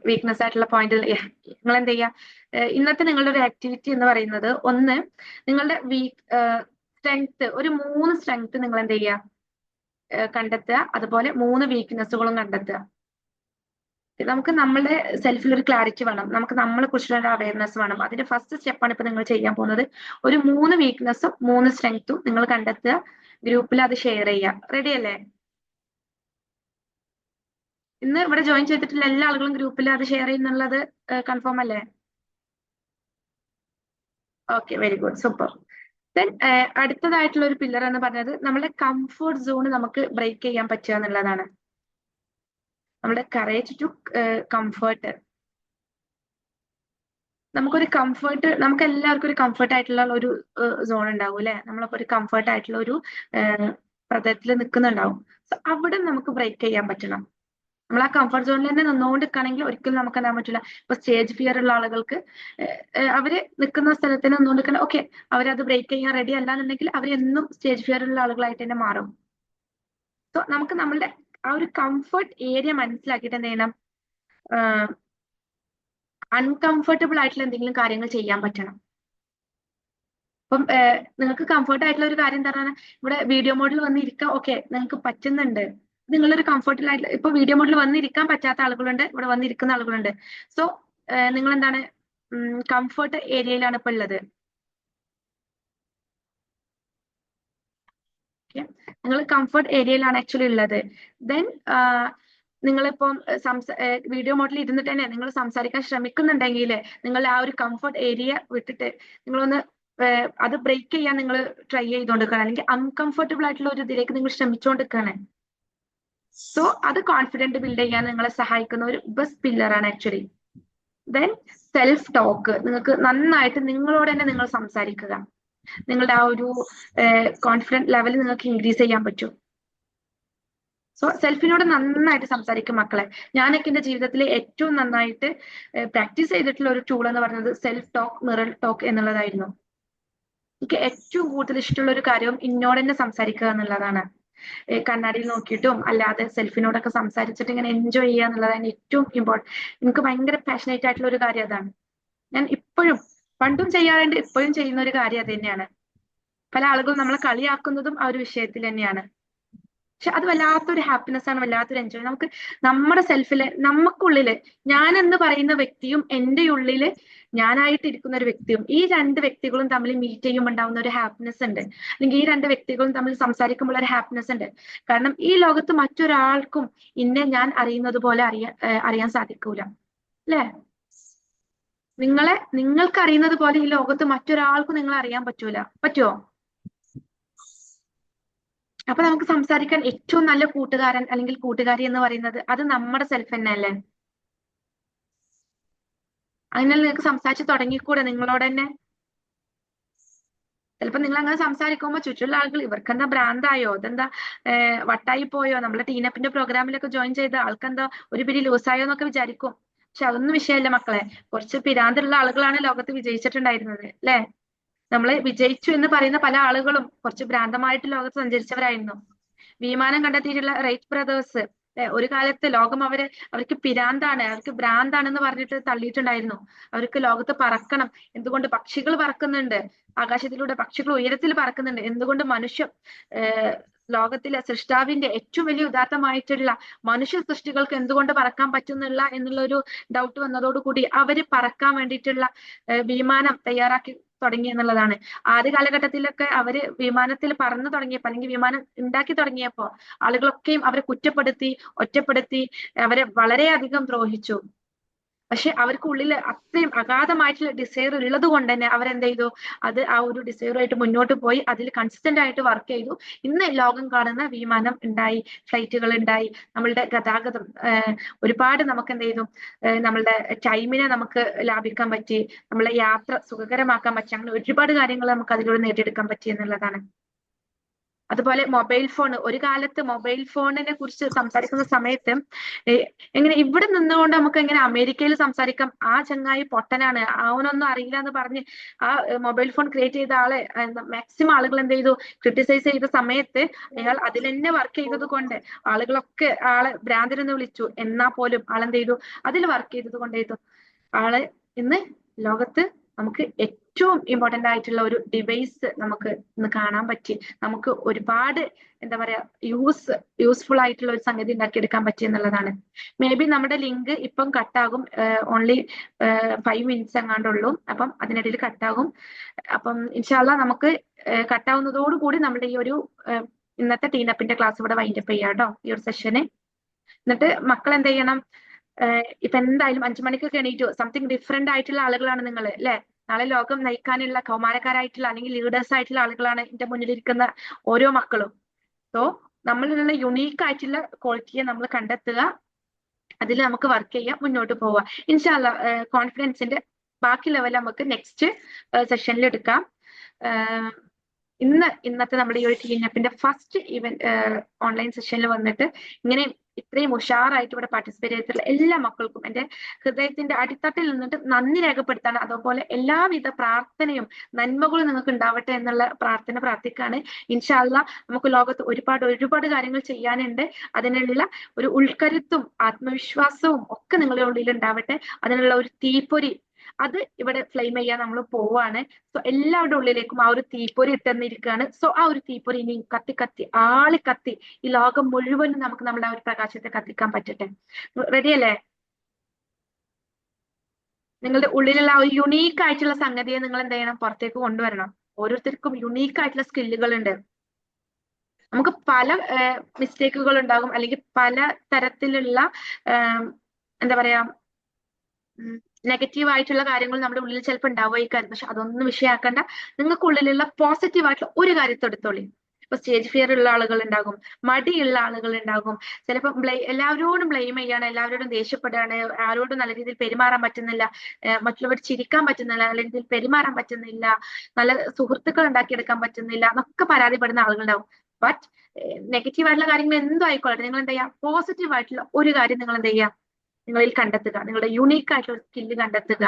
വീക്ക്നെസ് ആയിട്ടുള്ള പോയിന്റ്. നിങ്ങൾ എന്ത് ചെയ്യാ, ഇന്നത്തെ നിങ്ങളുടെ ഒരു ആക്ടിവിറ്റി എന്ന് പറയുന്നത്, ഒന്ന് നിങ്ങളുടെ സ്ട്രെങ്ത്, ഒരു 3 സ്ട്രെങ്ത് നിങ്ങൾ എന്ത് ചെയ്യാ, കണ്ടെത്തുക. അതുപോലെ 3 വീക്ക്നെസ്സുകളും കണ്ടെത്തുക. നമുക്ക് നമ്മളുടെ സെൽഫിൽ ഒരു ക്ലാരിറ്റി വേണം. നമുക്ക് നമ്മളെ കുറിച്ചുള്ള ഒരു അവയർനെസ് വേണം. അതിന്റെ ഫസ്റ്റ് സ്റ്റെപ്പാണ് ഇപ്പൊ നിങ്ങൾ ചെയ്യാൻ പോകുന്നത്. ഒരു 3 വീക്ക്നെസ്സും 3 സ്ട്രെങ്ത്തും നിങ്ങൾ കണ്ടെത്തുക. ഗ്രൂപ്പിൽ അത് ഷെയർ ചെയ്യുക. റെഡി അല്ലേ? ഇന്ന് ഇവിടെ ജോയിൻ ചെയ്തിട്ടുള്ള എല്ലാ ആളുകളും ഗ്രൂപ്പിൽ അത് ഷെയർ ചെയ്യുന്നുള്ളത് കൺഫേം അല്ലേ? Okay, very good, super. Then അടുത്തതായിട്ടുള്ള ഒരു പില്ലർ എന്ന് പറഞ്ഞത് നമ്മുടെ കംഫർട്ട് സോൺ നമുക്ക് ബ്രേക്ക് ചെയ്യാൻ പറ്റുക എന്നുള്ളതാണ്. നമ്മുടെ കറേജ് ടു കംഫർട്ട്. നമുക്ക് എല്ലാവർക്കും ഒരു കംഫർട്ട് ആയിട്ടുള്ള ഒരു സോൺ ഉണ്ടാവും അല്ലെ? നമ്മളപ്പോ ഒരു കംഫർട്ട് ആയിട്ടുള്ള ഒരു പ്രതലത്തിൽ നിൽക്കുന്നുണ്ടാവും. സോ അവിടെ നമുക്ക് ബ്രേക്ക് ചെയ്യാൻ പറ്റണം. നമ്മൾ ആ കംഫർട്ട് സോണിൽ തന്നെ നിന്നുകൊണ്ടിരിക്കുകയാണെങ്കിൽ ഒരിക്കലും നമുക്ക് എന്താൻ പറ്റില്ല. ഇപ്പൊ സ്റ്റേജ് ഫിയർ ഉള്ള ആളുകൾക്ക് അവര് നിൽക്കുന്ന സ്ഥലത്ത് നിന്നുകൊണ്ടിരിക്കണം. ഓക്കെ, അവരത് ബ്രേക്ക് ചെയ്യാൻ റെഡി അല്ലാന്നുണ്ടെങ്കിൽ അവരെന്നും സ്റ്റേജ് ഫിയർ ഉള്ള ആളുകളായിട്ട് തന്നെ മാറും. സോ നമുക്ക് നമ്മളുടെ ആ ഒരു കംഫർട്ട് ഏരിയ മനസ്സിലാക്കിയിട്ട് എന്ത് ചെയ്യണം, അൺകംഫർട്ടബിൾ ആയിട്ടുള്ള എന്തെങ്കിലും കാര്യങ്ങൾ ചെയ്യാൻ പറ്റണം. അപ്പം നിങ്ങൾക്ക് കംഫർട്ട് ആയിട്ടുള്ള ഒരു കാര്യം എന്താ പറഞ്ഞാൽ ഇവിടെ വീഡിയോ മോഡിൽ വന്നിരിക്കാം, ഓക്കെ നിങ്ങൾക്ക് പറ്റുന്നുണ്ട്, നിങ്ങളൊരു കംഫർട്ടബിൾ ആയിട്ടുള്ള ഇപ്പൊ വീഡിയോ മോഡിൽ വന്നിരിക്കാൻ പറ്റാത്ത ആളുകളുണ്ട്, ഇവിടെ വന്നിരിക്കുന്ന ആളുകളുണ്ട്. സോ നിങ്ങൾ എന്താണ് കംഫർട്ട് ഏരിയയിലാണ് ഇപ്പൊ ഉള്ളത്. നിങ്ങൾ കംഫർട്ട് ഏരിയയിലാണ് ആക്ച്വലി ഉള്ളത്. ദെൻ നിങ്ങളിപ്പം വീഡിയോ മോഡിൽ ഇരുന്നിട്ട് തന്നെ നിങ്ങൾ സംസാരിക്കാൻ ശ്രമിക്കുന്നുണ്ടെങ്കിൽ നിങ്ങൾ ആ ഒരു കംഫർട്ട് ഏരിയ വിട്ടിട്ട് നിങ്ങളൊന്ന് അത് ബ്രേക്ക് ചെയ്യാൻ നിങ്ങൾ ട്രൈ ചെയ്തുകൊണ്ടിരിക്കണം, അല്ലെങ്കിൽ അൺകംഫർട്ടബിൾ ആയിട്ടുള്ള ഒരു ഇതിലേക്ക് നിങ്ങൾ ശ്രമിച്ചുകൊണ്ടിരിക്കുകയാണ്. സോ അത് കോൺഫിഡന്റ് ബിൽഡ് ചെയ്യാൻ നിങ്ങളെ സഹായിക്കുന്ന ഒരു ബെസ്റ്റ് പില്ലറാണ് ആക്ച്വലി. ദെൻ സെൽഫ് ടോക്ക്, നിങ്ങൾക്ക് നന്നായിട്ട് നിങ്ങളോട് തന്നെ നിങ്ങൾ സംസാരിക്കുക. നിങ്ങളുടെ ആ ഒരു കോൺഫിഡൻസ് ലെവൽ നിങ്ങൾക്ക് ഇൻക്രീസ് ചെയ്യാൻ പറ്റും. സോ സെൽഫിനോട് നന്നായിട്ട് സംസാരിക്കും മക്കളെ. ഞാനൊക്കെ എന്റെ ജീവിതത്തിൽ ഏറ്റവും നന്നായിട്ട് പ്രാക്ടീസ് ചെയ്തിട്ടുള്ള ഒരു ടൂൾ എന്ന് പറയുന്നത് സെൽഫ് ടോക്ക്, മിറർ ടോക്ക് എന്നുള്ളതായിരുന്നു. എനിക്ക് ഏറ്റവും കൂടുതൽ ഇഷ്ടമുള്ള ഒരു കാര്യവും എന്നോട് തന്നെ സംസാരിക്കുക എന്നുള്ളതാണ്. കണ്ണാടിയിൽ നോക്കിയിട്ടും അല്ലാതെ സെൽഫിനോടൊക്കെ സംസാരിച്ചിട്ട് ഇങ്ങനെ എൻജോയ് ചെയ്യുക എന്നുള്ളതാണ് ഏറ്റവും ഇമ്പോർട്ടൻറ്റ്. എനിക്ക് ഭയങ്കര പാഷനേറ്റ് ആയിട്ടുള്ള ഒരു കാര്യം അതാണ്. ഞാൻ ഇപ്പോഴും പണ്ടും ചെയ്യാറുണ്ട്, ഇപ്പോഴും ചെയ്യുന്ന ഒരു കാര്യം അത് തന്നെയാണ്. പല ആളുകളും നമ്മളെ കളിയാക്കുന്നതും ആ ഒരു വിഷയത്തിൽ തന്നെയാണ്. പക്ഷെ അത് വല്ലാത്തൊരു ഹാപ്പിനെസ് ആണ്, വല്ലാത്തൊരു എൻജോയ്. നമുക്ക് നമ്മുടെ സെൽഫില് നമുക്കുള്ളില് ഞാൻ എന്ന് പറയുന്ന വ്യക്തിയും എൻ്റെ ഉള്ളില് ഞാനായിട്ട് ഇരിക്കുന്ന ഒരു വ്യക്തിയും, ഈ രണ്ട് വ്യക്തികളും തമ്മിൽ മീറ്റ് ചെയ്യുമ്പോൾ ഉണ്ടാവുന്ന ഒരു ഹാപ്പിനെസ് ഉണ്ട്, അല്ലെങ്കിൽ ഈ രണ്ട് വ്യക്തികളും തമ്മിൽ സംസാരിക്കുമ്പോൾ ഒരു ഹാപ്പിനെസ് ഉണ്ട്. കാരണം ഈ ലോകത്ത് മറ്റൊരാൾക്കും ഇന്നെ ഞാൻ അറിയുന്നത് പോലെ അറിയാൻ സാധിക്കൂല അല്ലേ? നിങ്ങൾക്ക് അറിയുന്നത് പോലെ ഈ ലോകത്ത് മറ്റൊരാൾക്കും നിങ്ങളെ അറിയാൻ പറ്റൂല. പറ്റുമോ? അപ്പൊ നമുക്ക് സംസാരിക്കാൻ ഏറ്റവും നല്ല കൂട്ടുകാരൻ അല്ലെങ്കിൽ കൂട്ടുകാരി എന്ന് പറയുന്നത് അത് നമ്മുടെ സെൽഫ് തന്നെ അല്ലേ? അതിനാൽ നിങ്ങൾക്ക് സംസാരിച്ച് തുടങ്ങിക്കൂടെ നിങ്ങളോട് തന്നെ? ചിലപ്പോ നിങ്ങൾ അങ്ങനെ സംസാരിക്കുമ്പോൾ ചുറ്റുള്ള ആളുകൾ ഇവർക്കെന്താ ഭ്രാന്തായോ, അതെന്താ വട്ടായി പോയോ, നമ്മളെ ടീനപ്പിന്റെ പ്രോഗ്രാമിലൊക്കെ ജോയിൻ ചെയ്ത ആൾക്കെന്താ ഒരു പിരി ലൂസായോ എന്നൊക്കെ വിചാരിക്കും. പക്ഷെ അതൊന്നും വിഷയമല്ല മക്കളെ. കുറച്ച് പിരാന്തുള്ള ആളുകളാണ് ലോകത്ത് വിജയിച്ചിട്ടുണ്ടായിരുന്നത് അല്ലെ? നമ്മള് വിജയിച്ചു എന്ന് പറയുന്ന പല ആളുകളും കുറച്ച് ഭ്രാന്തമായിട്ട് ലോകത്ത് സഞ്ചരിച്ചവരായിരുന്നു. വിമാനം കണ്ടെത്തിയിട്ടുള്ള റൈറ്റ് ബ്രദേഴ്സ് ഒരു കാലത്ത് ലോകം അവർക്ക് പിരാന്താണ്, അവർക്ക് ഭ്രാന്താണെന്ന് പറഞ്ഞിട്ട് തള്ളിയിട്ടുണ്ടായിരുന്നു. അവർക്ക് ലോകത്ത് പറക്കണം. എന്തുകൊണ്ട്? പക്ഷികൾ പറക്കുന്നുണ്ട് ആകാശത്തിലൂടെ, പക്ഷികൾ ഉയരത്തിൽ പറക്കുന്നുണ്ട്. എന്തുകൊണ്ട്? ലോകത്തിലെ സൃഷ്ടാവിന്റെ ഏറ്റവും വലിയ ഉദാത്തമായിട്ടുള്ള മനുഷ്യ സൃഷ്ടികൾക്ക് എന്തുകൊണ്ട് പറക്കാൻ പറ്റുന്നില്ല എന്നുള്ള ഒരു ഡൗട്ട് വന്നതോടുകൂടി അവര് പറക്കാൻ വേണ്ടിയിട്ടുള്ള വിമാനം തയ്യാറാക്കി തുടങ്ങി എന്നുള്ളതാണ്. ആദ്യ കാലഘട്ടത്തിലൊക്കെ അവര് വിമാനത്തിൽ പറന്നു തുടങ്ങിയപ്പോ അല്ലെങ്കിൽ വിമാനം ഉണ്ടാക്കി തുടങ്ങിയപ്പോ ആളുകളൊക്കെയും അവരെ കുറ്റപ്പെടുത്തി, ഒറ്റപ്പെടുത്തി, അവരെ വളരെയധികം ദ്രോഹിച്ചു. പക്ഷെ അവർക്ക് ഉള്ളിൽ അത്രയും അഗാധമായിട്ടുള്ള ഡിസയർ ഉള്ളത് കൊണ്ട് തന്നെ അവരെന്ത് ചെയ്തു? അത് ആ ഒരു ഡിസയറുമായിട്ട് മുന്നോട്ട് പോയി അതിൽ കൺസിസ്റ്റന്റ് ആയിട്ട് വർക്ക് ചെയ്തു. ഇന്ന് ലോകം കാണുന്ന വിമാനം ഉണ്ടായി, ഫ്ലൈറ്റുകൾ ഉണ്ടായി, നമ്മളുടെ ഗതാഗതം ഒരുപാട് നമുക്ക് എന്ത് ചെയ്തു? നമ്മളുടെ ടൈമിനെ നമുക്ക് ലാഭിക്കാൻ പറ്റി, നമ്മളെ യാത്ര സുഖകരമാക്കാൻ പറ്റി. അങ്ങനെ ഒരുപാട് കാര്യങ്ങൾ നമുക്ക് അതിലൂടെ നേടിയെടുക്കാൻ പറ്റി എന്നുള്ളതാണ്. അതുപോലെ മൊബൈൽ ഫോൺ, ഒരു കാലത്ത് മൊബൈൽ ഫോണിനെ കുറിച്ച് സംസാരിക്കുന്ന സമയത്ത് എങ്ങനെ ഇവിടെ നിന്നുകൊണ്ട് നമുക്ക് എങ്ങനെ അമേരിക്കയിൽ സംസാരിക്കാം, ആ ചങ്ങായി പൊട്ടനാണ്, അവനൊന്നും അറിയില്ല എന്ന് പറഞ്ഞ് ആ മൊബൈൽ ഫോൺ ക്രിയേറ്റ് ചെയ്ത ആളെ മാക്സിമം ആളുകൾ എന്ത് ചെയ്തു? ക്രിട്ടിസൈസ് ചെയ്ത സമയത്ത് അയാൾ അതിൽ തന്നെ വർക്ക് ചെയ്തത് കൊണ്ട് ആളുകളൊക്കെ ആളെ ഭ്രാന്തനെന്ന് വിളിച്ചു. എന്നാ പോലും ആളെന്ത് ചെയ്തു? അതിൽ വർക്ക് ചെയ്തത് കൊണ്ട് ചെയ്തു ആള് ഇന്ന് ലോകത്ത് നമുക്ക് ഏറ്റവും ഇമ്പോർട്ടന്റ് ആയിട്ടുള്ള ഒരു ഡിവൈസ് നമുക്ക് ഇന്ന് കാണാൻ പറ്റി. നമുക്ക് ഒരുപാട് എന്താ പറയാ യൂസ്ഫുൾ ആയിട്ടുള്ള ഒരു സംഗതി ഉണ്ടാക്കിയെടുക്കാൻ പറ്റി എന്നുള്ളതാണ്. മേ ബി നമ്മുടെ ലിങ്ക് ഇപ്പം കട്ടാകും, ഓൺലി 5 മിനിറ്റ്സ് എങ്ങാണ്ടുള്ളൂ. അപ്പം അതിനിടയിൽ കട്ടാകും. അപ്പം ഇൻഷാല്ല നമുക്ക് കട്ടാവുന്നതോടുകൂടി നമ്മുടെ ഈ ഒരു ഇന്നത്തെ ടീനപ്പിന്റെ ക്ലാസ് ഇവിടെ വൈൻഡപ്പ് ചെയ്യാം കേട്ടോ, ഈ ഒരു സെഷന്. എന്നിട്ട് മക്കൾ എന്ത് ചെയ്യണം? ഇപ്പൊ എന്തായാലും 5 മണിക്കൊക്കെ എണീറ്റു. സംതിങ് ഡിഫറെന്റ് ആയിട്ടുള്ള ആളുകളാണ് നിങ്ങൾ അല്ലെ? നാളെ ലോകം നയിക്കാനുള്ള കൗമാരക്കാരായിട്ടുള്ള അല്ലെങ്കിൽ ലീഡേഴ്സ് ആയിട്ടുള്ള ആളുകളാണ് എന്റെ മുന്നിലിരിക്കുന്ന ഓരോ മക്കളും. സോ നമ്മളിലുള്ള യുണീക്ക് ആയിട്ടുള്ള ക്വാളിറ്റിയെ നമ്മൾ കണ്ടെത്തുക, അതിൽ നമുക്ക് വർക്ക് ചെയ്യാം, മുന്നോട്ട് പോവുക. ഇൻഷാല്ല കോൺഫിഡൻസിന്റെ ബാക്കി ലെവൽ നമുക്ക് നെക്സ്റ്റ് സെഷനിൽ എടുക്കാം. ഇന്നത്തെ നമ്മുടെ ഈ ഒരു ടീനപ്പിന്റെ ഫസ്റ്റ് ഓൺലൈൻ സെഷനിൽ വന്നിട്ട് ഇങ്ങനെ ഇത്രയും ഉഷാറായിട്ട് ഇവിടെ പാർട്ടിസിപ്പേറ്റ് ചെയ്തിട്ടുള്ള എല്ലാ മക്കൾക്കും എന്റെ ഹൃദയത്തിന്റെ അടിത്തട്ടിൽ നിന്നിട്ട് നന്ദി രേഖപ്പെടുത്താണ്. അതുപോലെ എല്ലാവിധ പ്രാർത്ഥനയും നന്മകളും നിങ്ങൾക്ക് ഉണ്ടാവട്ടെ എന്നുള്ള പ്രാർത്ഥന പ്രാർത്ഥിക്കാണ്. ഇൻഷാ അല്ലാഹ് നമുക്ക് ലോകത്ത് ഒരുപാട് കാര്യങ്ങൾ ചെയ്യാനുണ്ട്. അതിനുള്ള ഒരു ഉൾക്കരുത്തും ആത്മവിശ്വാസവും ഒക്കെ നിങ്ങളുടെ ഉള്ളിൽ ഉണ്ടാവട്ടെ. അതിനുള്ള ഒരു തീപ്പൊരി അത് ഇവിടെ ഫ്ലെയിം ചെയ്യാൻ നമ്മൾ പോവാണ്. സോ എല്ലാവരുടെ ഉള്ളിലേക്കും ആ ഒരു തീപ്പൊരി ഇട്ടെന്നിരിക്കുകയാണ്. സോ ആ ഒരു തീപ്പൊരി ഇനി കത്തി കത്തി ആളിക്കത്തി ഈ ലോകം മുഴുവനും നമുക്ക് നമ്മുടെ ആ ഒരു പ്രകാശത്തെ കത്തിക്കാൻ പറ്റട്ടെ. റെഡി അല്ലേ? നിങ്ങളുടെ ഉള്ളിലുള്ള ആ ഒരു യുണീക്ക് ആയിട്ടുള്ള സംഗതിയെ നിങ്ങൾ എന്ത് ചെയ്യണം? പുറത്തേക്ക് കൊണ്ടുവരണം. ഓരോരുത്തർക്കും യുണീക്ക് ആയിട്ടുള്ള സ്കില്ലുകൾ ഉണ്ട്. നമുക്ക് പല മിസ്റ്റേക്കുകൾ ഉണ്ടാകും, അല്ലെങ്കിൽ പല തരത്തിലുള്ള എന്താ പറയാ നെഗറ്റീവ് ആയിട്ടുള്ള കാര്യങ്ങൾ നമ്മുടെ ഉള്ളിൽ ചിലപ്പോൾ ഉണ്ടാവുമായിരിക്കും. പക്ഷെ അതൊന്നും വിഷയമാക്കണ്ട. നിങ്ങൾക്ക് ഉള്ളിലുള്ള പോസിറ്റീവ് ആയിട്ടുള്ള ഒരു കാര്യത്തെ എടുത്തോളി. ഇപ്പൊ സ്റ്റേജ് ഫിയർ ഉള്ള ആളുകൾ ഉണ്ടാകും, മടിയുള്ള ആളുകൾ ഉണ്ടാകും, ചിലപ്പോൾ എല്ലാവരോടും ബ്ലെയിം ചെയ്യാണ്, എല്ലാവരോടും ദേഷ്യപ്പെടുകയാണ്, ആരോടും നല്ല രീതിയിൽ പെരുമാറാൻ പറ്റുന്നില്ല, മറ്റുള്ളവർ ചിരിക്കാൻ പറ്റുന്നില്ല, നല്ല രീതിയിൽ പെരുമാറാൻ പറ്റുന്നില്ല, നല്ല സുഹൃത്തുക്കൾ ഉണ്ടാക്കിയെടുക്കാൻ പറ്റുന്നില്ല എന്നൊക്കെ പരാതിപ്പെടുന്ന ആളുകളുണ്ടാവും. ബട്ട് നെഗറ്റീവ് ആയിട്ടുള്ള കാര്യങ്ങൾ എന്തോ ആയിക്കോട്ടെ, നിങ്ങൾ എന്താ ചെയ്യുക? പോസിറ്റീവ് ആയിട്ടുള്ള ഒരു കാര്യം നിങ്ങൾ എന്ത് ചെയ്യുക? നിങ്ങളിൽ കണ്ടെത്തുക, നിങ്ങളുടെ യുണീക്ക് ആയിട്ടുള്ള സ്കില്ല് കണ്ടെത്തുക,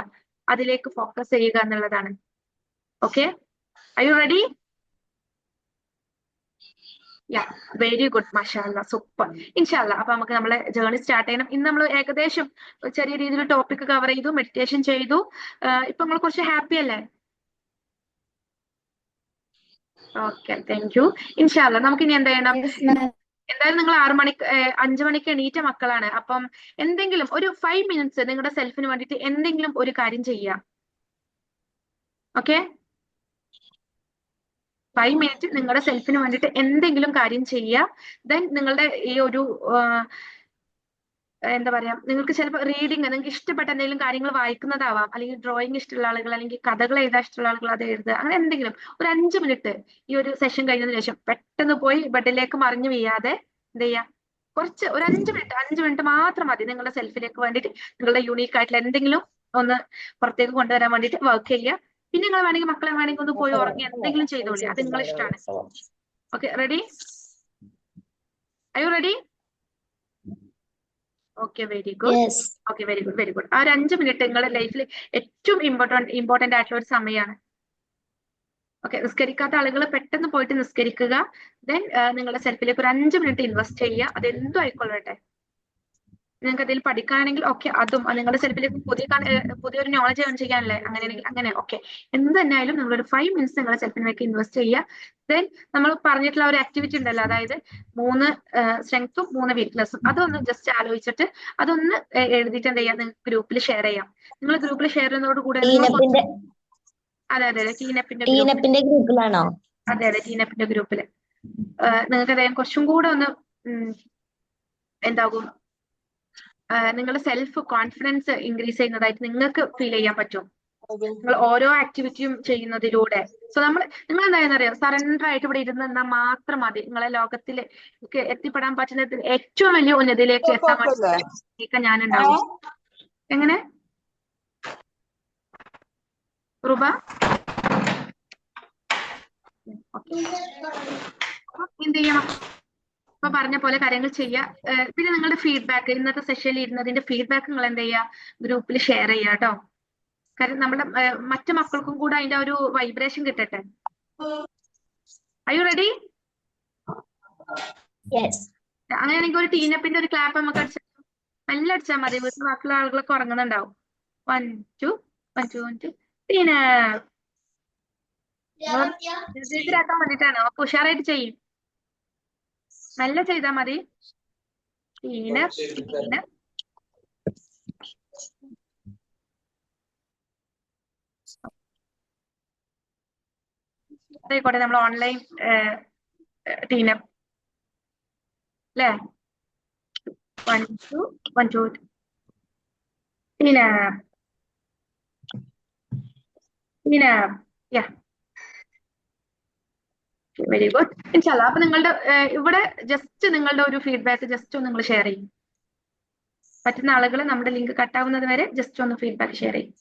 അതിലേക്ക് ഫോക്കസ് ചെയ്യുക എന്നുള്ളതാണ്. Okay, I you ready? Yeah, very good, മാഷാഅല്ലാ, സൂപ്പർ. ഇൻഷാല്ലാ അപ്പൊ നമുക്ക് നമ്മളെ ജേർണി സ്റ്റാർട്ട് ചെയ്യണം. ഇന്ന് നമ്മൾ ഏകദേശം ചെറിയ രീതിയിൽ ടോപ്പിക് കവർ ചെയ്തു, മെഡിറ്റേഷൻ ചെയ്തു. ഇപ്പൊ നമ്മൾ കുറച്ച് ഹാപ്പി അല്ലേ? Okay, thank you. ഇൻഷാല്ലാ നമുക്ക് ഇനി എന്ത് ചെയ്യണം? Yes, ma'am. എന്തായാലും നിങ്ങൾ 5 മണിക്ക് എണീറ്റ മക്കളാണ്. അപ്പം എന്തെങ്കിലും ഒരു 5 മിനിറ്റ്സ് നിങ്ങളുടെ സെൽഫിന് വേണ്ടിയിട്ട് എന്തെങ്കിലും ഒരു കാര്യം ചെയ്യാം. ഓക്കെ, 5 മിനിറ്റ് നിങ്ങളുടെ സെൽഫിന് വേണ്ടിയിട്ട് എന്തെങ്കിലും കാര്യം ചെയ്യുക. ദെൻ നിങ്ങളുടെ ഈ ഒരു എന്താ പറയാ, നിങ്ങൾക്ക് ചിലപ്പോൾ റീഡിങ്, നിങ്ങൾക്ക് ഇഷ്ടപ്പെട്ട എന്തെങ്കിലും കാര്യങ്ങൾ വായിക്കുന്നതാവാം, അല്ലെങ്കിൽ ഡ്രോയിങ് ഇഷ്ടമുള്ള ആളുകൾ, അല്ലെങ്കിൽ കഥകൾ എഴുതാൻ ഇഷ്ടമുള്ള ആളുകൾ അത് എഴുതുക. അങ്ങനെ എന്തെങ്കിലും ഒരു 5 മിനിറ്റ് ഈ ഒരു സെഷൻ കഴിഞ്ഞതിന് ശേഷം പെട്ടെന്ന് പോയി ബെഡിലേക്ക് മറിഞ്ഞു വീഴാതെ എന്ത് ചെയ്യാ, കുറച്ച് ഒരു 5 മിനിറ്റ് മാത്രം മതി നിങ്ങളുടെ സെൽഫിലേക്ക് വേണ്ടിയിട്ട്, നിങ്ങളുടെ യൂണീക്ക് ആയിട്ടുള്ള എന്തെങ്കിലും ഒന്ന് പുറത്തേക്ക് കൊണ്ടുവരാൻ വേണ്ടിയിട്ട് വർക്ക് ചെയ്യുക. പിന്നെ നിങ്ങൾ വേണമെങ്കിൽ മക്കളെ വേണമെങ്കിൽ ഒന്ന് പോയി ഉറങ്ങി എന്തെങ്കിലും ചെയ്തോളി, അത് നിങ്ങളുടെ ഇഷ്ടമാണ്. Okay, ready? I you ready? Okay, very good. Yes. Okay, very good, very good. ആ ഒരു 5 മിനിറ്റ് നിങ്ങളുടെ ലൈഫിൽ ഏറ്റവും ഇമ്പോർട്ടന്റ് ആയിട്ടുള്ള ഒരു സമയമാണ്. ഓക്കെ, നിസ്കരിക്കാത്ത ആളുകൾ പെട്ടെന്ന് പോയിട്ട് നിസ്കരിക്കുക. ദെൻ നിങ്ങളുടെ സെൽഫിലേക്ക് ഒരു 5 മിനിറ്റ് ഇൻവെസ്റ്റ് ചെയ്യുക. അത് എന്തും ആയിക്കൊള്ളട്ടെ. നിങ്ങൾക്ക് അതിൽ പഠിക്കാനാണെങ്കിൽ ഓക്കെ, അതും നിങ്ങളുടെ സെൽഫിലേക്ക് പുതിയൊരു നോളജ് ഏൺ ചെയ്യാനല്ലേ, അങ്ങനെയാണെങ്കിൽ അങ്ങനെ. ഓക്കെ, എന്ത് തന്നെയായാലും നിങ്ങളൊരു 5 മിനിറ്റ്സ് നിങ്ങളുടെ സെൽഫിലേക്ക് ഇൻവെസ്റ്റ് ചെയ്യുക. ദെൻ നമ്മൾ പറഞ്ഞിട്ടുള്ള ഒരു ആക്ടിവിറ്റി ഉണ്ടല്ലോ, അതായത് 3 സ്ട്രെങ്ത്തും 3 വീക്ക്നെസ്സും, അതൊന്ന് ജസ്റ്റ് ആലോചിച്ചിട്ട് അതൊന്ന് എഴുതിയിട്ട് എന്ത് ചെയ്യാം, നിങ്ങൾക്ക് ഗ്രൂപ്പിൽ ഷെയർ ചെയ്യാം. നിങ്ങൾ ഗ്രൂപ്പിൽ ഷെയർ ചെയ്യുന്നതോട് കൂടെ അതെ, ടീനപ്പിന്റെ ഗ്രൂപ്പിലാണോ? അതെ, ടീനപ്പിന്റെ ഗ്രൂപ്പിൽ നിങ്ങൾക്ക് അദ്ദേഹം കുറച്ചും കൂടെ ഒന്ന് എന്താകും, നിങ്ങളുടെ സെൽഫ് കോൺഫിഡൻസ് ഇൻക്രീസ് ചെയ്യുന്നതായിട്ട് നിങ്ങൾക്ക് ഫീൽ ചെയ്യാൻ പറ്റും, നിങ്ങൾ ഓരോ ആക്ടിവിറ്റിയും ചെയ്യുന്നതിലൂടെ. സോ നിങ്ങൾ എന്താണെന്നറിയോ, സറണ്ടർ ആയിട്ട് ഇവിടെ ഇരുന്നാൽ മാത്രം മതി. നിങ്ങളെ ലോകത്തിൽ എത്തിപ്പെടാൻ പറ്റുന്ന ഏറ്റവും വലിയ ഉന്നതിയിലേക്ക് എത്താൻ വേണ്ടി ഞാനുണ്ടാവും. എങ്ങനെ റുബ? എന്ത് ചെയ്യണം? ഇപ്പൊ പറഞ്ഞ പോലെ കാര്യങ്ങൾ ചെയ്യുക. പിന്നെ നിങ്ങളുടെ ഫീഡ്ബാക്ക്, ഇന്നത്തെ സെഷനിൽ ഇരുന്നതിന്റെ ഫീഡ്ബാക്ക് നിങ്ങൾ എന്ത് ചെയ്യുക, ഗ്രൂപ്പിൽ ഷെയർ ചെയ്യുക കേട്ടോ. കാരണം നമ്മുടെ മറ്റു മക്കൾക്കും കൂടെ അതിന്റെ ഒരു വൈബ്രേഷൻ കിട്ടട്ടെ. Are you ready? Yes. അങ്ങനെയാണെങ്കിൽ ഒരു ടീനപ്പിന്റെ ഒരു ക്ലാപ്പ് നമുക്ക് നല്ല അടിച്ചാൽ മതി. വീട്ടിൽ ബാക്കിയുള്ള ആളുകളൊക്കെ ഉറങ്ങുന്നുണ്ടാവും. 1 2 1 2 1 2 ടീനപ്പ്. ഇതിലാക്കാൻ വേണ്ടിട്ടാണ്. ഒക്കെ ഉഷാറായിട്ട് ചെയ്യും. നല്ല ചെയ്താൽ മതി. ടീനപ്പ്. ആയിക്കോട്ടെ, നമ്മൾ ഓൺലൈൻ ടീനപ്പ് അല്ലേ? 1 2 1 2 ടീനപ്പ്. യാ, വെരി ഗുഡ്. ഇൻഷാല്ലാ അപ്പൊ നിങ്ങളുടെ ഇവിടെ ജസ്റ്റ് നിങ്ങളുടെ ഒരു ഫീഡ്ബാക്ക് ജസ്റ്റ് ഒന്ന് നിങ്ങൾ ഷെയർ ചെയ്യും. പറ്റുന്ന ആളുകൾ നമ്മുടെ ലിങ്ക് കട്ടാവുന്നത് വരെ ജസ്റ്റ് ഒന്ന് ഫീഡ്ബാക്ക് ഷെയർ ചെയ്യും.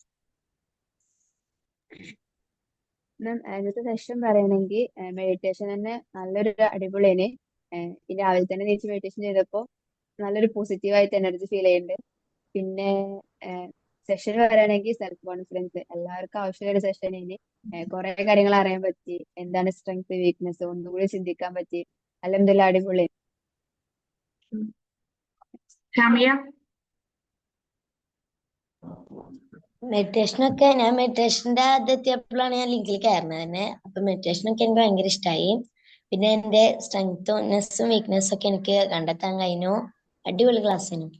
മാം, ഇന്നത്തെ സെഷൻ പറയണെങ്കിൽ മെഡിറ്റേഷൻ തന്നെ നല്ലൊരു അടിപൊളിയാണ്. രാവിലെ തന്നെ തിരിച്ച് മെഡിറ്റേഷൻ ചെയ്തപ്പോ നല്ലൊരു പോസിറ്റീവായിട്ട് എനർജി ഫീൽ ചെയ്യുന്നുണ്ട്. പിന്നെ സെഷൻ പറയുകയാണെങ്കിൽ സെൽഫ് കോൺഫിഡൻസ് എല്ലാവർക്കും ആവശ്യമുള്ള ഒരു സെഷൻ. ഇനി കുറെ കാര്യങ്ങൾ അറിയാൻ പറ്റി, എന്താണ് സ്ട്രെങ്ത് വീക്ക്നെസ് ഒന്നുകൂടി ചിന്തിക്കാൻ പറ്റി. അൽഹംദുലില്ലാ അടിപൊളി. ഷാമിയ? മെഡിറ്റേഷനൊക്കെ ഞാൻ മെഡിറ്റേഷന്റെ ആദ്യത്തെപ്പോഴാണ് ഞാൻ ലിങ്കിൽ കയറുന്നത് തന്നെ. അപ്പൊ മെഡിറ്റേഷനൊക്കെ എനിക്ക് ഭയങ്കര ഇഷ്ടമായി. പിന്നെ എന്റെ സ്ട്രെങ്ത്തും വീക്ക്നെസ്സും ഒക്കെ എനിക്ക് കണ്ടെത്താൻ കഴിഞ്ഞു. അടിപൊളി ക്ലാസ്സിനും